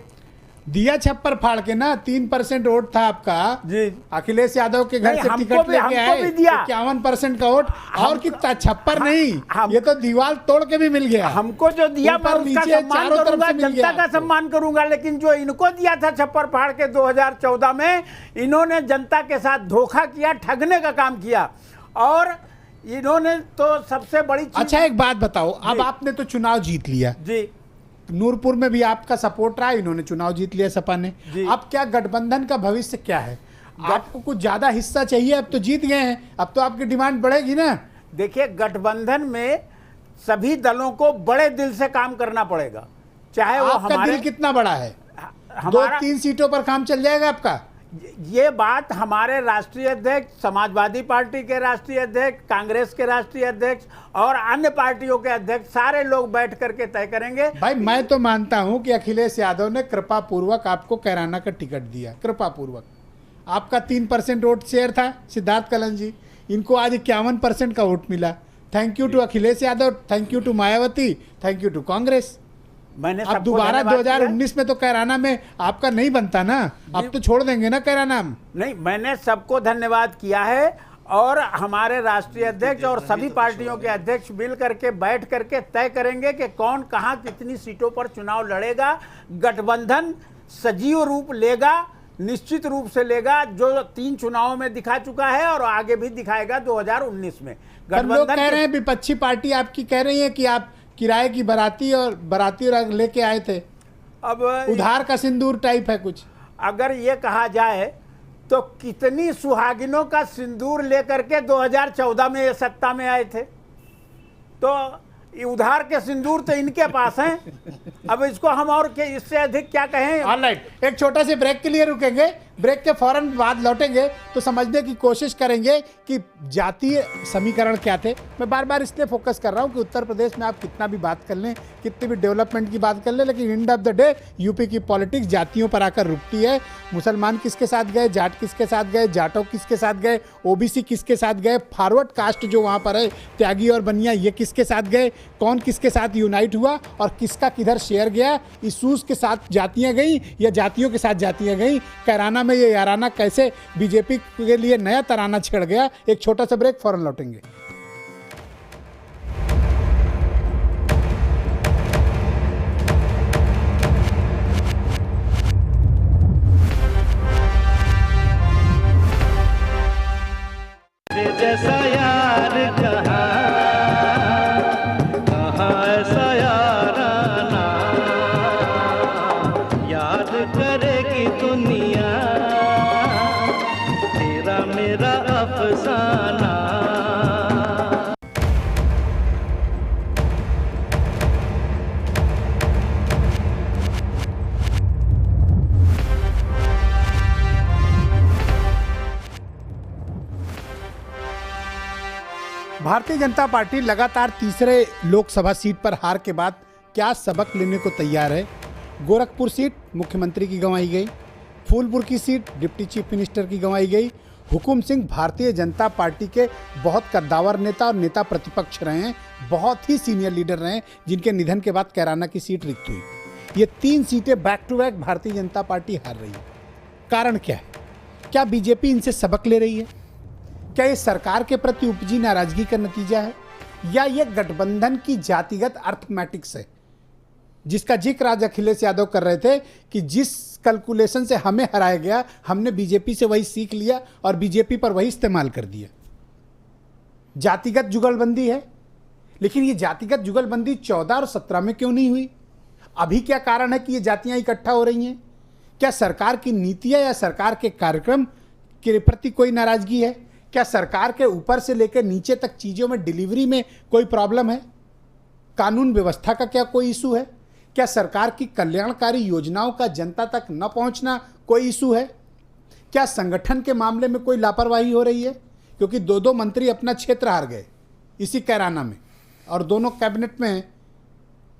दिया, छप्पर फाड़ के ना। 3% वोट था आपका जी, अखिलेश यादव के घर नहीं, से हमको टिकट भी- लेके हमको आए, भी दिया। 51% का वोट। और कितना? छप्पर नहीं, ये तो दीवार तोड़ के भी मिल गया। हमको जो दिया मैं ऊपर उसका नीचे सम्मान चारों तरफ करूंगा, से मिल जनता गया का आपको। सम्मान करूंगा, लेकिन जो इनको दिया था छप्पर फाड़ के 2014 में, इन्होंने जनता के साथ धोखा किया, ठगने का काम किया। और इन्होंने तो सबसे बड़ी चीज। अच्छा एक बात बताओ, अब आपने तो चुनाव जीत लिया जी, नूरपुर में भी आपका सपोर्ट रहा, इन्होंने चुनाव जीत लिया सपा ने। अब क्या गठबंधन का भविष्य क्या है? आपको कुछ ज्यादा हिस्सा चाहिए? अब तो जीत गए हैं, अब तो आपकी डिमांड बढ़ेगी ना। देखिए, गठबंधन में सभी दलों को बड़े दिल से काम करना पड़ेगा, चाहे वो आपका हमारे दिल कितना बड़ा है? हमारा 2-3 सीटों पर काम चल जाएगा आपका? ये बात हमारे राष्ट्रीय अध्यक्ष, समाजवादी पार्टी के राष्ट्रीय अध्यक्ष, कांग्रेस के राष्ट्रीय अध्यक्ष और अन्य पार्टियों के अध्यक्ष, सारे लोग बैठ करके तय करेंगे। भाई मैं तो मानता हूं कि अखिलेश यादव ने कृपा पूर्वक आपको कैराना का टिकट दिया, कृपा पूर्वक। आपका 3% वोट शेयर था सिद्धार्थ कलन जी, इनको आज 51% का वोट मिला। Thank you to Akhilesh Yadav, thank you to Mayawati, thank you to Congress. मैंने अब सबको दोबारा धन्यवाद दिया। 2019 में तो कैराना में आपका नहीं बनता ना, अब तो छोड़ देंगे ना कैराना हम। नहीं, मैंने सबको धन्यवाद किया है और हमारे राष्ट्रीय अध्यक्ष और सभी पार्टियों के अध्यक्ष मिल करके बैठ करके तय करेंगे कि कौन कहां कितनी सीटों पर चुनाव लड़ेगा। गठबंधन सजीव रूप लेगा, निश्चित रूप से लेगा, जो 3 चुनावों में दिखा चुका है और आगे भी दिखाएगा 2019 में। पर लोग कह रहे हैं, विपक्षी पार्टी आपकी कह रही है कि आप किराए की बाराती और लेके आए थे, अब उधार का सिंदूर टाइप है कुछ। अगर ये कहा जाए तो कितनी सुहागिनों का सिंदूर लेकर के 2014 में ये सत्ता में आए थे, तो ये उधार के सिंदूर तो इनके पास हैं। अब इसको हम और के इससे अधिक क्या कहें। ऑलराइट, एक छोटा से ब्रेक के लिए रुकेंगे, ब्रेक के फौरन बाद लौटेंगे तो समझने की कोशिश करेंगे कि जातीय समीकरण क्या थे। मैं बार बार इसलिए फोकस कर रहा हूं कि उत्तर प्रदेश में आप कितना भी बात कर लें, कितनी भी डेवलपमेंट की बात कर लें, लेकिन end of the day UP की पॉलिटिक्स जातियों पर आकर रुकती है। मुसलमान किसके साथ गए, जाट किसके साथ गए, जाटो किसके साथ गए, ओबीसी किसके साथ गए, फॉरवर्ड कास्ट जो वहाँ पर है त्यागी और बनिया, ये किसके साथ गए, कौन किसके साथ यूनाइट हुआ और किसका किधर शेयर गया। इशूज़ के साथ जातियाँ गई या जातियों के साथ जातियाँ गई। कैराना में ये याराना कैसे बीजेपी के लिए नया तराना छेड़ गया। एक छोटा सा ब्रेक, फौरन लौटेंगे। जैसा यार कहाँ ऐसा याराना, याद करेगी दुनिया तेरा मेरा अफसाना। भारतीय जनता पार्टी लगातार तीसरे लोकसभा सीट पर हार के बाद क्या सबक लेने को तैयार है। गोरखपुर सीट मुख्यमंत्री की गंवाई गई, फूलपुर की सीट डिप्टी चीफ मिनिस्टर की गंवाई गई। हुकुम सिंह भारतीय जनता पार्टी के बहुत कद्दावर नेता और नेता प्रतिपक्ष रहे हैं, बहुत ही सीनियर लीडर रहे हैं, जिनके निधन के बाद कैराना की सीट रिक्त हुई। ये 3 सीटें back to back Bharatiya Janata party हार रही है। कारण क्या है? क्या बीजेपी इनसे सबक ले रही है? क्या ये सरकार के प्रति उपजी नाराजगी का नतीजा है, या ये गठबंधन की जातिगत अर्थमैटिक्स है, जिसका जिक्र आज अखिलेश यादव कर रहे थे कि जिस कैलकुलेशन से हमें हराया गया, हमने बीजेपी से वही सीख लिया और बीजेपी पर वही इस्तेमाल कर दिया। जातिगत जुगलबंदी है, लेकिन ये जातिगत जुगलबंदी 14 और 17 में क्यों नहीं हुई? अभी क्या कारण है कि ये जातियां इकट्ठा हो रही हैं? क्या सरकार की नीतियां या सरकार के कार्यक्रम के प्रति कोई नाराजगी है? क्या सरकार के ऊपर से लेकर नीचे तक चीज़ों में डिलीवरी में कोई प्रॉब्लम है? कानून व्यवस्था का क्या कोई इशू है? क्या सरकार की कल्याणकारी योजनाओं का जनता तक न पहुंचना कोई इशू है? क्या संगठन के मामले में कोई लापरवाही हो रही है? क्योंकि 2 मंत्री अपना क्षेत्र हार गए इसी कैराना में और दोनों कैबिनेट में हैं,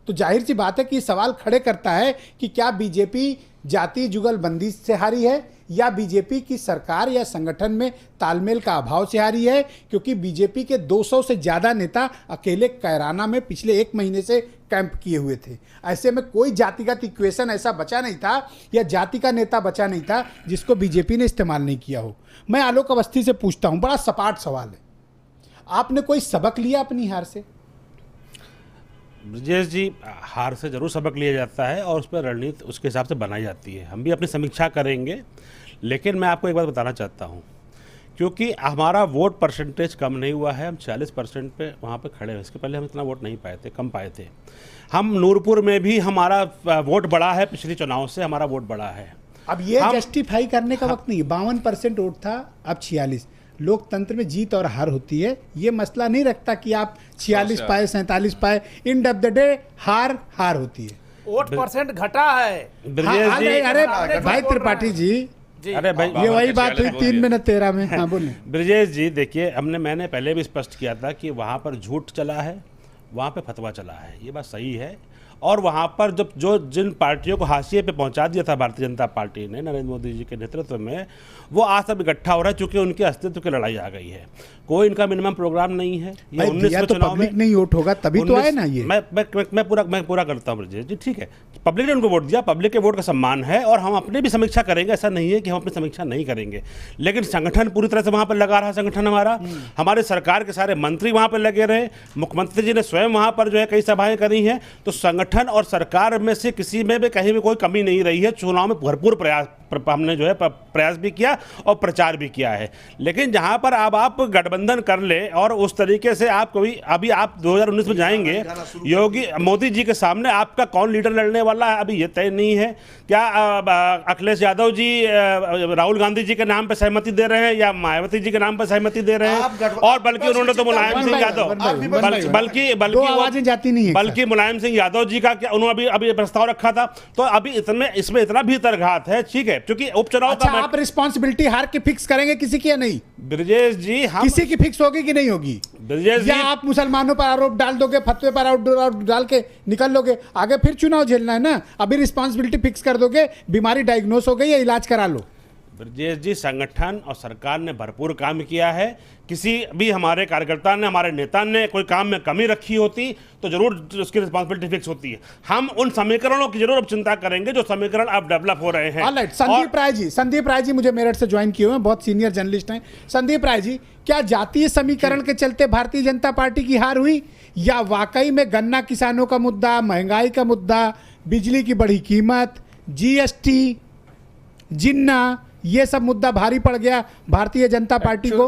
तो जाहिर सी बात है कि सवाल खड़े करता है कि क्या बीजेपी जाति जुगलबंदी से हारी है या बीजेपी की सरकार या संगठन में तालमेल का अभाव से हारी है? क्योंकि बीजेपी के 200 से ज़्यादा नेता अकेले कैराना में पिछले 1 महीने से कैंप किए हुए थे। ऐसे में कोई जातिगत इक्वेशन ऐसा बचा नहीं था या जाति का नेता बचा नहीं था जिसको बीजेपी ने इस्तेमाल नहीं किया हो। मैं आलोक अवस्थी से पूछता हूँ, बड़ा सपाट सवाल है, आपने कोई सबक लिया अपनी हार से? ब्रजेश जी, हार से जरूर सबक लिया जाता है और उस पर रणनीति उसके हिसाब से बनाई जाती है। हम भी अपनी समीक्षा करेंगे, लेकिन मैं आपको एक बात बताना चाहता हूँ, क्योंकि हमारा वोट परसेंटेज कम नहीं हुआ है। हम 40% पे वहाँ पे खड़े हैं। इसके पहले हम इतना वोट नहीं पाए थे, कम पाए थे। हम नूरपुर में भी हमारा वोट बढ़ा है, पिछले चुनाव से हमारा वोट बढ़ा है। अब ये जस्टिफाई करने का वक्त नहीं है। 52% वोट था, अब 46। लोकतंत्र में जीत और हार होती है, ये मसला नहीं रखता कि आप 46 पाए 47 पाए। एंड ऑफ द डे हार हार होती है। वोट परसेंट घटा है। अरे भाई त्रिपाठी जी, अरे भाई, ये वही बात हुई 3 मिनट 13 में। हाँ बोले ब्रजेश जी, देखिए मैंने पहले भी स्पष्ट किया था कि वहाँ पर झूठ चला है, वहाँ पे फतवा चला है, ये बात सही है। और वहाँ पर जिन पार्टियों को हाशिए पे पहुँचा दिया था भारतीय जनता पार्टी ने नरेंद्र मोदी जी के नेतृत्व में, वो आज सब इकट्ठा हो रहा है, चूंकि उनके अस्तित्व की लड़ाई आ गई है। कोई इनका मिनिमम प्रोग्राम नहीं है। ये 19 तो पब्लिक नहीं वोट होगा तभी तो आए ना ये। मैं पूरा करता हूँ ब्रजेश जी, ठीक है। पब्लिक ने उनको वोट दिया, पब्लिक के वोट का सम्मान है और हम अपनी भी समीक्षा करेंगे। ऐसा नहीं है कि हम अपनी समीक्षा नहीं करेंगे, लेकिन संगठन पूरी तरह से वहाँ पर लगा रहा। संगठन हमारे सरकार के सारे मंत्री वहाँ पर लगे रहे, मुख्यमंत्री जी ने स्वयं वहाँ पर जो है कई सभाएं करी हैं। तो संगठन और सरकार में से किसी में भी कहीं भी कोई कमी नहीं रही है। चुनाव में भरपूर प्रयास हमने जो है प्रयास भी किया और प्रचार भी किया है। लेकिन जहां पर अब आप गठबंधन कर ले और उस तरीके से आप अभी आप 2019 में जाएंगे, योगी मोदी जी के सामने आपका कौन लीडर लड़ने वाला है अभी ये तय नहीं है। क्या अखिलेश यादव जी राहुल गांधी जी के नाम पर सहमति दे रहे हैं या मायावती जी के नाम पर सहमति दे रहे हैं? और बल्कि उन्होंने तो मुलायम सिंह यादव बल्कि मुलायम सिंह यादव जी का उन्होंने अभी प्रस्ताव रखा था। तो अभी इसमें इतना भीतरघात है, ठीक है, क्योंकि उपचुनाव अच्छा, आप रिस्पांसिबिलिटी हार के फिक्स करेंगे किसी की या नहीं? ब्रजेश जी, हम किसी की फिक्स होगी कि नहीं होगी? ब्रजेश जी, या आप मुसलमानों पर आरोप डाल दोगे, फतवे पर आरोप डाल के निकल लोगे, आगे फिर चुनाव झेलना है ना। अभी रिस्पांसिबिलिटी फिक्स कर दोगे, बीमारी डायग्नोस हो गई है, इलाज करा लो। ब्रजेश जी, संगठन और सरकार ने भरपूर काम किया है। किसी भी हमारे कार्यकर्ता ने, हमारे नेता ने कोई काम में कमी रखी होती तो जरूर उसकी रिस्पांसिबिलिटी फिक्स होती है। हम उन समीकरणों की जरूर अब चिंता करेंगे जो समीकरण अब डेवलप हो रहे हैं। ऑलराइट, संदीप राय जी मुझे मेरठ से ज्वाइन किए हुए हैं, बहुत सीनियर जर्नलिस्ट हैं। संदीप राय जी, क्या जातीय समीकरण के चलते भारतीय जनता पार्टी की हार हुई या वाकई में गन्ना किसानों का मुद्दा, महंगाई का मुद्दा, बिजली की बढ़ी कीमत, जीएसटी, जिन्ना, ये सब मुद्दा भारी पड़ गया भारतीय जनता पार्टी को?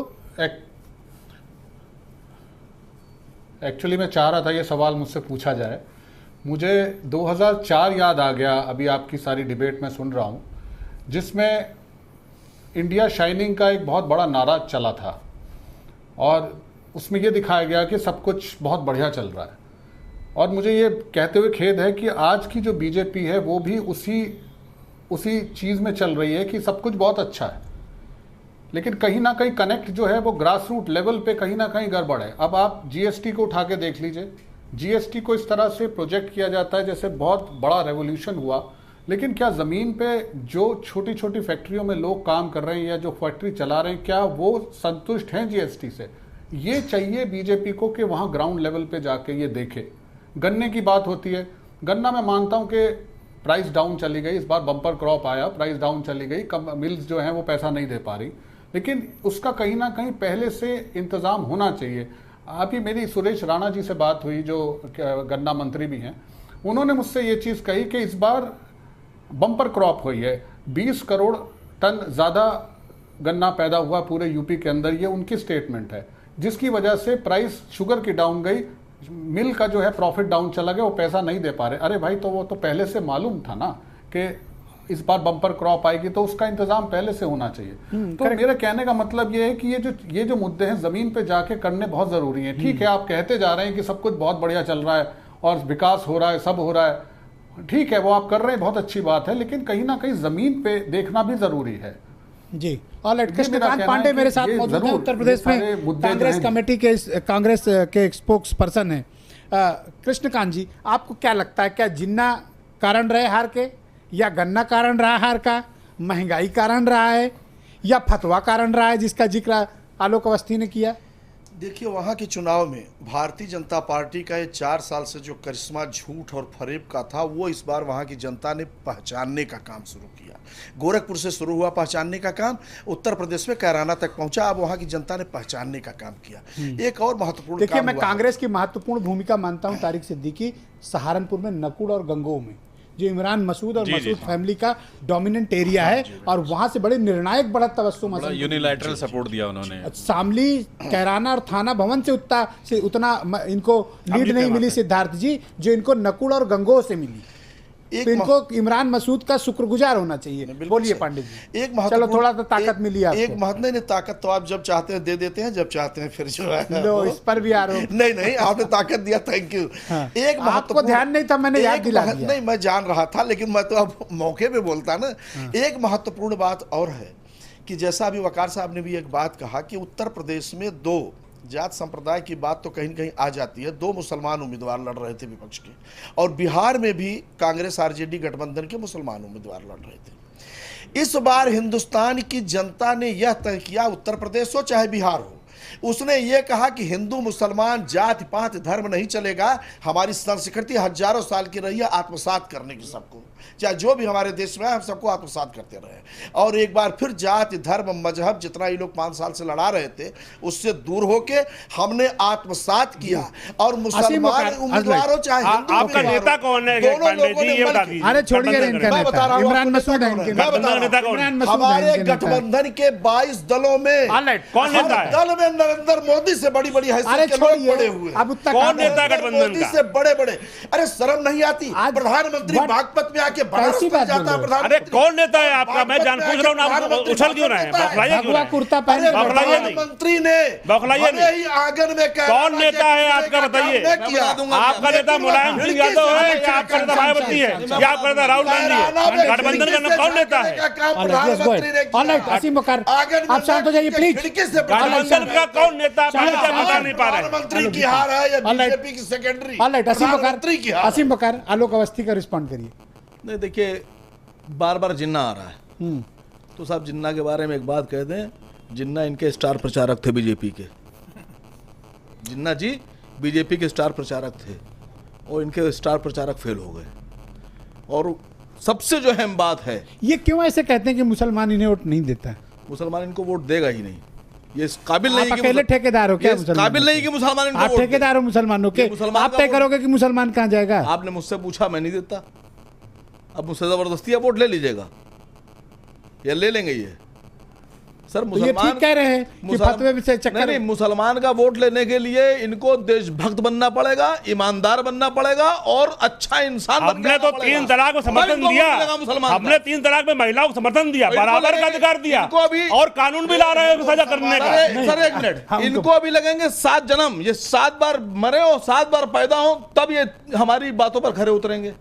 एक्चुअली मैं चाह रहा था ये सवाल मुझसे पूछा जाए। मुझे 2004 याद आ गया, अभी आपकी सारी डिबेट में सुन रहा हूँ, जिसमें इंडिया शाइनिंग का एक बहुत बड़ा नारा चला था और उसमें ये दिखाया गया कि सब कुछ बहुत बढ़िया चल रहा है। और मुझे ये कहते हुए खेद है कि आज की जो बीजेपी है वो भी उसी चीज़ में चल रही है कि सब कुछ बहुत अच्छा है, लेकिन कहीं ना कहीं कनेक्ट जो है वो ग्रास रूट लेवल पे कहीं ना कहीं गड़बड़ है। अब आप जीएसटी को उठा के देख लीजिए, जीएसटी को इस तरह से प्रोजेक्ट किया जाता है जैसे बहुत बड़ा रेवोल्यूशन हुआ, लेकिन क्या ज़मीन पे जो छोटी छोटी फैक्ट्रियों में लोग काम कर रहे हैं या जो फैक्ट्री चला रहे हैं, क्या वो संतुष्ट हैं जीएसटी से? ये चाहिए बीजेपी को कि वहाँ ग्राउंड लेवल पे जाके ये देखे। गन्ने की बात होती है, गन्ना मैं मानता हूँ कि प्राइस डाउन चली गई, इस बार बम्पर क्रॉप आया, प्राइस डाउन चली गई, मिल्स जो हैं वो पैसा नहीं दे पा रही, लेकिन उसका कहीं ना कहीं पहले से इंतज़ाम होना चाहिए। अभी मेरी सुरेश राणा जी से बात हुई जो गन्ना मंत्री भी हैं, उन्होंने मुझसे ये चीज़ कही कि इस बार बम्पर क्रॉप हुई है, 20 करोड़ टन ज़्यादा गन्ना पैदा हुआ पूरे यूपी के अंदर, ये उनकी स्टेटमेंट है, जिसकी वजह से प्राइस शुगर की डाउन गई, मिल का जो है प्रॉफिट डाउन चला गया, वो पैसा नहीं दे पा रहे। अरे भाई, तो वो तो पहले से मालूम था ना कि इस बार बम्पर क्रॉप आएगी, तो उसका इंतजाम पहले से होना चाहिए। तो मेरे कहने का मतलब ये है कि ये जो मुद्दे हैं जमीन पे जाके करने बहुत जरूरी है। ठीक है, आप कहते जा रहे हैं कि सब कुछ बहुत बढ़िया चल रहा है और विकास हो रहा है, सब हो रहा है, ठीक है, वो आप कर रहे हैं, बहुत अच्छी बात है, लेकिन कहीं ना कहीं जमीन पे देखना भी जरूरी है। जी, ऑलराइट। कृष्णकांत पांडे मेरे साथ मौजूद हैं, उत्तर प्रदेश में कांग्रेस कमेटी के कांग्रेस के स्पोक्स पर्सन हैं। कृष्णकांत जी, आपको क्या लगता है, क्या जिन्ना कारण रहे हार के या गन्ना कारण रहा हार का? महंगाई कारण रहा है या फतवा कारण रहा है जिसका जिक्र आलोक अवस्थी ने किया? देखिए, वहाँ के चुनाव में भारतीय जनता पार्टी का ये 4 साल से जो करिश्मा झूठ और फरेब का था, वो इस बार वहाँ की जनता ने पहचानने का काम शुरू किया। गोरखपुर से शुरू हुआ पहचानने का काम, उत्तर प्रदेश में कैराना तक पहुंचा, अब वहाँ की जनता ने पहचानने का काम किया। एक और महत्वपूर्ण देखिए, काम मैं हुआ। कांग्रेस की महत्वपूर्ण भूमिका मानता हूं तारिक सिद्दीकी सहारनपुर में नकुड़ और गंगोह में, जो इमरान मसूद और मसूद फैमिली का डोमिनेंट एरिया है, और वहां से बड़े निर्णायक बढ़त तबस्सुम हसन यूनिलैटरल सपोर्ट दिया उन्होंने। शामली, कैराना और थाना भवन से उतना इनको लीड नहीं मिली सिद्धार्थ जी, जो इनको नकुड़ और गंगोह से मिली। तो इनको इमरान मसूद का शुक्रगुजार होना चाहिए। बोलिए पंडित जी। एक चलो, थोड़ा तो ताकत मिली आपको। एक नहीं, ताकत तो आप जब चाहते हैं दे देते हैं, जब चाहते हैं फिर जो है लो, इस पर भी आरोप। नहीं, आपने ताकत दिया, थैंक यू। हाँ, एक आपको ध्यान नहीं था, मैंने याद दिला दिया। नहीं, मैं जान रहा था, लेकिन मैं तो अब मौके पे बोलता ना। एक महत्वपूर्ण बात और है कि जैसा अभी वकार साहब ने भी एक बात कहा कि उत्तर प्रदेश में 2 जात संप्रदाय की बात तो कहीं न कहीं आ जाती है। 2 मुसलमान उम्मीदवार लड़ रहे थे विपक्ष के, और बिहार में भी कांग्रेस आरजेडी गठबंधन के मुसलमान उम्मीदवार लड़ रहे थे। इस बार हिंदुस्तान की जनता ने यह तय किया, उत्तर प्रदेश हो चाहे बिहार हो, उसने ये कहा कि हिंदू मुसलमान जाति पात धर्म नहीं चलेगा। हमारी संस्कृति हजारों साल की रही है आत्मसात करने की, सबको, चाहे जो भी हमारे देश में है, हम सबको आत्मसात करते रहे। और एक बार फिर जाति धर्म मजहब जितना ये लोग 5 साल से लड़ा रहे थे, उससे दूर होके हमने आत्मसात किया। और मुसलमान उम्मीदवार हो चाहे हिंदू, आपका नेता कौन है पंडित जी, ये बता दीजिए। अरे छोड़िए, इनका नेता इमरान मसूद है। हमारे गठबंधन के 22 दलों में कौन नेता है? दल में नरेंद्र मोदी से बड़ी हैसियत के लोग बड़े हुए। अब कौन नेता गठबंधन मोदी से बड़े। अरे शर्म नहीं आती? प्रधानमंत्री बागपत में आके कैसी बात जाता है। अरे कौन नेता है आपका? मैं जान पूछ रहा हूँ, आप उछल क्यों रहे हैं? बौखलाइए क्यों? कुर्ता पहने प्रधानमंत्री ने बौखलाइए ही आंगन में कौन नेता है आपका? बताइए। आपका नेता मुलायम सिंह यादव है या आपका नेता मायावती है या आपका नेता राहुल गांधी है? गठबंधन का कौन नेता है? आप शांत हो जाइए प्लीज। गठबंधन का कौन नेता बता नहीं पा रहे? प्रधानमंत्री की हार है या बीजेपी की सेकेंडरी? असीम बकार, आलोक अवस्थी का रिस्पॉन्ड करिए। नहीं, देखिए, बार जिन्ना आ रहा है, तो साहब जिन्ना के बारे में एक बात कह दें। जिन्ना इनके स्टार प्रचारक थे बीजेपी के। जिन्ना जी बीजेपी के स्टार प्रचारक थे, और इनके स्टार प्रचारक फेल हो गए। और सबसे जो अहम बात है, ये क्यों ऐसे कहते हैं कि मुसलमान इन्हें वोट नहीं देता? मुसलमान इनको वोट देगा ही नहीं। ये इस काबिल नहीं कि अकेले ठेकेदार हो क्या? काबिल नहीं कि मुसलमान इनको आप वोट ठेकेदार हो मुसलमानों के, आप तय करोगे कि मुसलमान कहाँ जाएगा? आपने मुझसे पूछा, मैं नहीं देता। अब मुझसे जबरदस्ती आप वोट ले लीजिएगा या ले लेंगे? ये सर, मुसलमान ठीक कह रहे हैं कि फतवे से चक्कर नहीं, मुसलमान का वोट लेने के लिए इनको देशभक्त बनना पड़ेगा, ईमानदार बनना पड़ेगा, और अच्छा इंसान बनना हमने तो 3 तलाक को समर्थन दिया। हमने 3 तलाक में महिलाओं को समर्थन दिया, बराबर का अधिकार दिया, और कानून भी ला रहे हैं सजा करने का। सर एक मिनट, इनको अभी लगेंगे 7 जन्म। ये 7 बार मरे हो, 7 बार पैदा हो, तब ये हमारी बातों पर खरे उतरेंगे।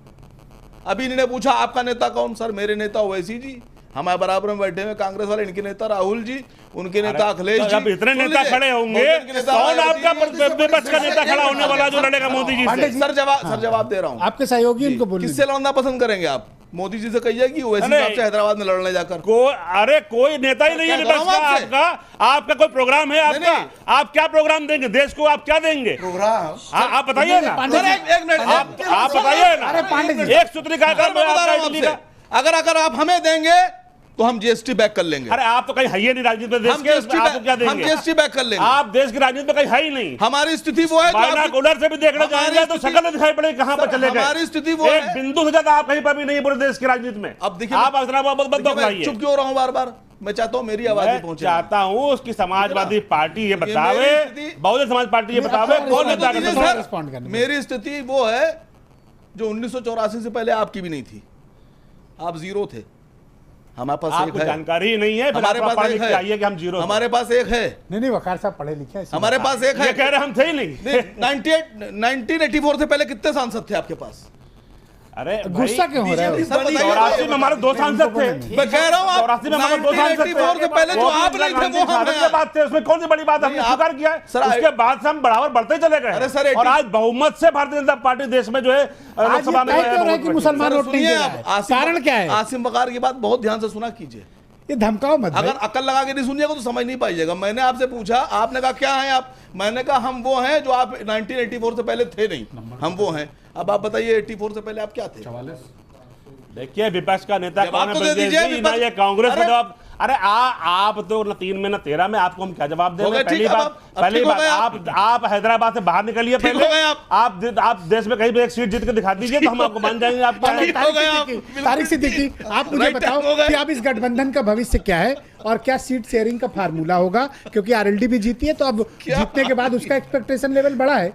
अभी इन्होंने पूछा आपका नेता कौन? सर, मेरे नेता ओवैसी जी, हमारे बराबर में बैठे हुए कांग्रेस वाले, इनके नेता राहुल जी, उनके नेता अखिलेश जी। जब इतने नेता खड़े होंगे, कौन आपका विपक्ष का नेता खड़ा होने वाला जो लड़ेगा मोदी जी से? सर जवाब दे रहा हूँ। आपके सहयोगी उनको बोलिए। किससे लड़ना पसंद करेंगे आप? मोदी जी से कहिए कि ओवैसी साहब से हैदराबाद में लड़ने जाकर। अरे कोई नेता ही नहीं है विपक्ष का आपका कोई प्रोग्राम है आपका? आप क्या प्रोग्राम देंगे देश को? आप क्या देंगे प्रोग्राम? आप बताइए ना। एक मिनट, आप बताइए ना। एक सूत्री का अगर आप हमें देंगे तो हम जीएसटी बैक कर लेंगे। अरे आप तो कहीं है ही नहीं राजनीति में, देश के आपको क्या देंगे? हम जीएसटी बैक कर लेंगे। आप देश की राजनीति में कहीं है ही नहीं। हमारी स्थिति वो है, बाइनोकुलर से भी देखना जाएंगे तो शक्ल दिखाई पड़ेगी कहां पर चले गए। हमारी स्थिति वो है, एक बिंदु से ज्यादा आप कहीं पर भी नहीं पूरे देश की राजनीति में। अब देखिए, आप चुप क्यों रहा हूं बार? मैं चाहता हूं मेरी आवाज पहुंचे। चाहता हूं उसकी समाजवादी पार्टी ये बतावे, बहुजन समाज पार्टी ये बतावे कौन नेता। मेरी स्थिति वो है जो 1984 से पहले आपकी भी नहीं थी। आप जीरो थे, हमारे पास एक है। जानकारी नहीं है, हमारे पास एक है कि हम जीरो। हमारे पास एक है। नहीं, वकार साहब पढ़े लिखे हैं। हमारे पास एक है। कह रहे हम थे ही नहीं। 1984 से पहले कितने सांसद थे आपके पास? अरे गुस्सा क्यों हो रहा है? 84 में हमारे 2 सांसद थे। मैं कह रहा हूँ 84 में हमारे 2 सांसद थे। 1984 से पहले जो आप नहीं थे वो हम हैं। बात थे, उसमें कौन सी बड़ी बात हमने स्वीकार किया है? उसके बाद से हम बढ़ावा बढ़ते चले गए। अरे सर, और आज बहुमत से भारतीय जनता पार्टी देश में जो है लोकसभा में कि मुसलमान वोट नहीं दे रहा है। कारण क्या है? आसिम बकार की बात बहुत ध्यान से सुना कीजिए। ये धमकाओ मत। अगर अकल लगा के नहीं सुनिएगा तो समझ नहीं पाइएगा। मैंने आपसे पूछा, आपने कहा क्या है आप? मैंने कहा हम वो हैं जो आप 1984 से पहले थे नहीं, हम वो हैं। अब आप बताइए 84 से पहले आप क्या थे? 44। देखिए विपक्ष का नेता कौन है? तो दे दीजिए ना ये कांग्रेस का जवाब। अरे आप तो न 3 में न 13 में, आपको हम क्या जवाब दे रहे हैं? पहली बात आप हैदराबाद से बाहर निकलिए पहले। आप देश में कहीं भी एक सीट जीत के दिखा दीजिए तो हम आपको मान जाएंगे। आप तारिक सिद्दीकी, आप मुझे बताओ कि आप इस गठबंधन का भविष्य क्या है और क्या सीट शेयरिंग का फार्मूला होगा? क्योंकि आरएलडी भी जीती है, तो अब जीतने के बाद उसका एक्सपेक्टेशन लेवल बड़ा है।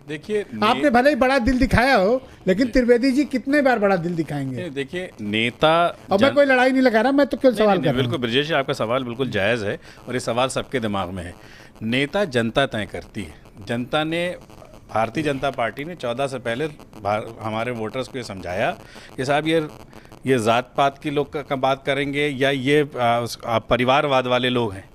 देखिए आपने भले ही बड़ा दिल दिखाया हो, लेकिन त्रिवेदी जी कितने बार बड़ा दिल दिखाएंगे? देखिए नेता, अब मैं कोई लड़ाई नहीं लगा रहा, मैं तो केवल सवाल कर रहा हूं। बिल्कुल ब्रजेश जी, आपका सवाल बिल्कुल जायज़ है और ये सवाल सबके दिमाग में है। नेता जनता तय करती है। जनता ने, भारतीय जनता पार्टी ने 14 से पहले हमारे वोटर्स को ये समझाया कि साहब ये ज़ात पात की लोग का बात करेंगे या ये परिवारवाद वाले लोग हैं।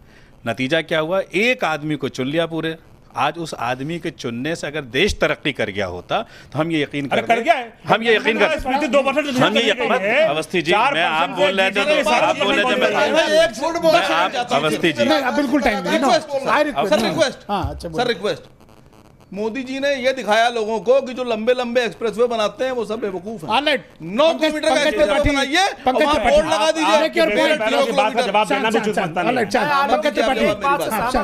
नतीजा क्या हुआ? एक आदमी को चुन लिया पूरे। आज उस आदमी के चुनने से अगर देश तरक्की कर गया होता तो हम ये यकीन कर गया है। हम ये यकीन कर हम ये यकीन। अवस्थी जी, मैं आप बोल रहे थे तो आप बोल रहे थे, अवस्थी जी बिल्कुल time sir request. Modi ji ने ये दिखाया लोगों को कि जो लंबे लंबे एक्सप्रेसवे बनाते हैं वो सब बेवकूफ हैं। 9 किलोमीटर का एक्सप्रेसवे बनाइए और वहां बोर्ड लगा दीजिए।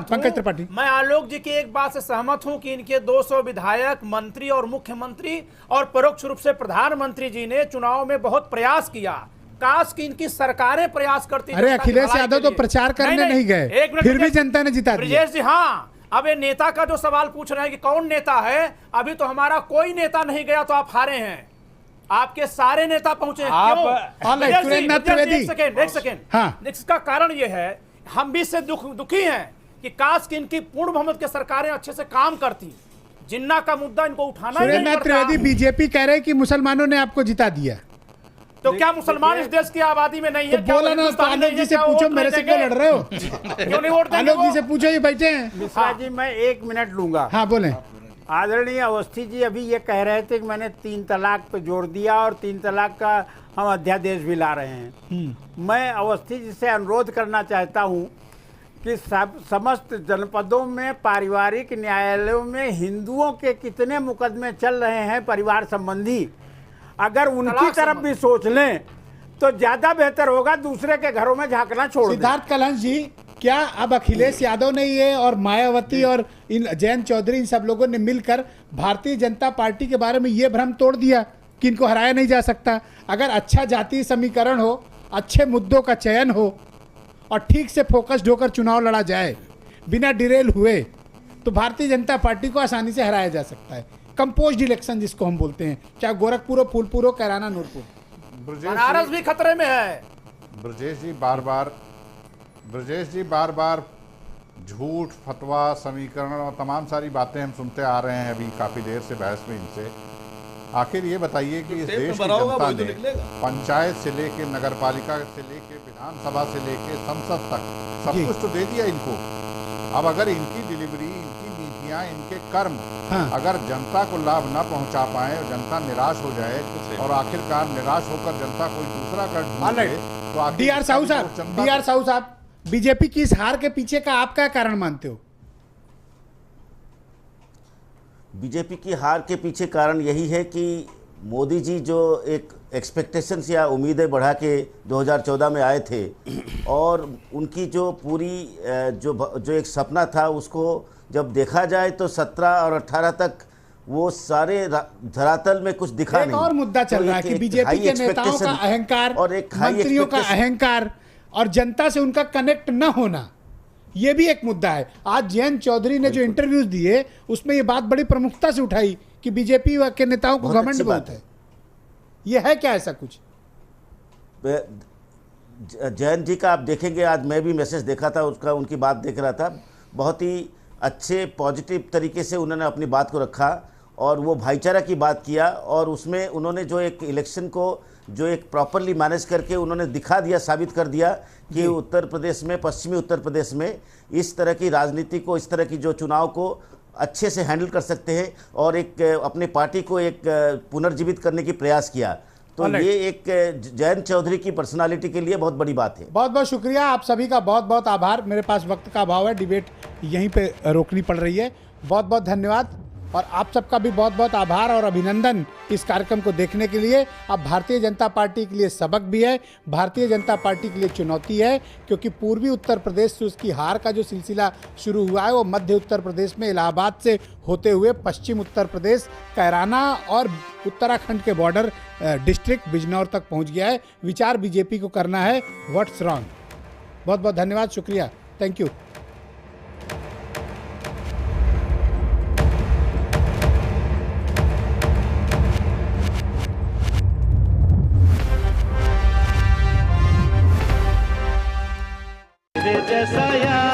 पंकज त्रिपाठी, मैं आलोक जी की एक बात से सहमत हूं कि इनके 200 विधायक, मंत्री और मुख्यमंत्री और परोक्ष रूप से प्रधानमंत्री जी ने चुनाव में बहुत प्रयास किया। काश कि इनकी सरकारें प्रयास करती। अरे अखिलेश यादव तो प्रचार करने नहीं गए, फिर भी जनता ने जिता दिया। ब्रजेश जी, हाँ, अब ये नेता का जो सवाल पूछ रहे हैं कि कौन नेता है, अभी तो हमारा कोई नेता नहीं गया तो आप हारे हैं। आपके सारे नेता पहुंचे हैं। एक सेकेंड। इसका कारण ये है, हम भी इससे दुखी हैं कि काश कि इनकी पूर्ण बहुमत की सरकारें अच्छे से काम करती। जिन्ना का मुद्दा इनको उठाना ही नहीं पड़ता। बीजेपी कह रहे हैं कि मुसलमानों ने आपको जिता दिया, तो क्या मुसलमान इस देश की आबादी में नहीं है? तो बोला ना, आलोक जी से पूछो, मेरे से क्यों लड़ रहे हो? क्यों नहीं वोट देंगे? आलोक जी से पूछो, ये बैठे हैं। मिश्रा जी, मैं 1 मिनट लूंगा। हाँ बोले। आदरणीय अवस्थी जी अभी ये कह रहे थे कि मैंने 3 तलाक पे जोर दिया और 3 तलाक का हम अध्यादेश भी ला रहे हैं। मैं अवस्थी जी से अनुरोध करना चाहता हूँ कि समस्त जनपदों में पारिवारिक न्यायालयों में हिंदुओं के कितने मुकदमे चल रहे हैं परिवार संबंधी, अगर उनकी तरफ भी सोच लें तो ज्यादा बेहतर होगा। दूसरे के घरों में झांकना छोड़ दें। सिद्धार्थ कलहंस जी, क्या अब अखिलेश यादव ने ये और मायावती और इन जयंत चौधरी, इन सब लोगों ने मिलकर भारतीय जनता पार्टी के बारे में ये भ्रम तोड़ दिया कि इनको हराया नहीं जा सकता? अगर अच्छा जातीय समीकरण हो, अच्छे मुद्दों का चयन हो और ठीक से फोकस्ड होकर चुनाव लड़ा जाए बिना डिरेल हुए, तो भारतीय जनता पार्टी को आसानी से हराया जा सकता है। कंपोज्ड इलेक्शन जिसको हम बोलते हैं, चाहे गोरखपुर हो, फूलपुर हो, कैराना, नूरपुर। बनारस भी खतरे में है। ब्रजेश जी बार बार झूठ, फतवा, समीकरण और तमाम सारी बातें हम सुनते आ रहे हैं अभी काफ़ी देर से बहस में इनसे। आखिर ये बताइए कि इस देश की जनता ने पंचायत से लेके नगरपालिका से लेके विधानसभा से लेके संसद तक सब कुछ तो दे दिया इनको। अब अगर इनकी डिलीवरी, इनकी नीतियाँ, इनके कर्म अगर जनता को लाभ न पहुंचा पाए, जनता निराश हो जाए और आखिरकार निराश होकर जनता कोई दूसरा कर ढूंढे, तो डीआर साहू साहब, बीजेपी की इस हार के पीछे का आप क्या कारण मानते हो? बीजेपी की हार के पीछे कारण यही है कि मोदी जी जो एक एक्सपेक्टेशंस या उम्मीदें बढ़ा के 2014 में आए थे और उनकी जो पूरी जो एक सपना था, उसको जब देखा जाए तो 17 और 18 तक वो सारे धरातल में कुछ दिखा नहीं। और मुद्दा चल रहा है कि बीजेपी के नेताओं का अहंकार और एक मंत्रियों का अहंकार और जनता से उनका कनेक्ट न होना, ये भी एक मुद्दा है। आज जयंत चौधरी ने जो इंटरव्यूज दिए उसमें ये बात बड़ी प्रमुखता से उठाई कि बीजेपी के नेताओं को घमंड बहुत है। ये है क्या ऐसा कुछ? जयंत जी का आप देखेंगे, आज मैं भी मैसेज देखा था उसका, उनकी बात देख रहा था, बहुत ही अच्छे पॉजिटिव तरीके से उन्होंने अपनी बात को रखा और वो भाईचारा की बात किया, और उसमें उन्होंने जो एक इलेक्शन को जो एक प्रॉपरली मैनेज करके उन्होंने दिखा दिया, साबित कर दिया कि उत्तर प्रदेश में, पश्चिमी उत्तर प्रदेश में इस तरह की राजनीति को, इस तरह की जो चुनाव को अच्छे से हैंडल कर सकते हैं, और एक अपने पार्टी को एक पुनर्जीवित करने की प्रयास किया। तो ये एक जयंत चौधरी की पर्सनालिटी के लिए बहुत बड़ी बात है। बहुत बहुत शुक्रिया, आप सभी का बहुत बहुत आभार। मेरे पास वक्त का अभाव है, डिबेट यहीं पे रोकनी पड़ रही है। बहुत बहुत धन्यवाद, और आप सबका भी बहुत बहुत आभार और अभिनंदन इस कार्यक्रम को देखने के लिए। अब भारतीय जनता पार्टी के लिए सबक भी है, भारतीय जनता पार्टी के लिए चुनौती है, क्योंकि पूर्वी उत्तर प्रदेश से उसकी हार का जो सिलसिला शुरू हुआ है वो मध्य उत्तर प्रदेश में इलाहाबाद से होते हुए पश्चिम उत्तर प्रदेश, कैराना और उत्तराखंड के बॉर्डर डिस्ट्रिक्ट बिजनौर तक पहुंच गया है। विचार बीजेपी को करना है व्हाट्स रॉन्ग। बहुत बहुत धन्यवाद, शुक्रिया, थैंक यू। तेरे जैसा यार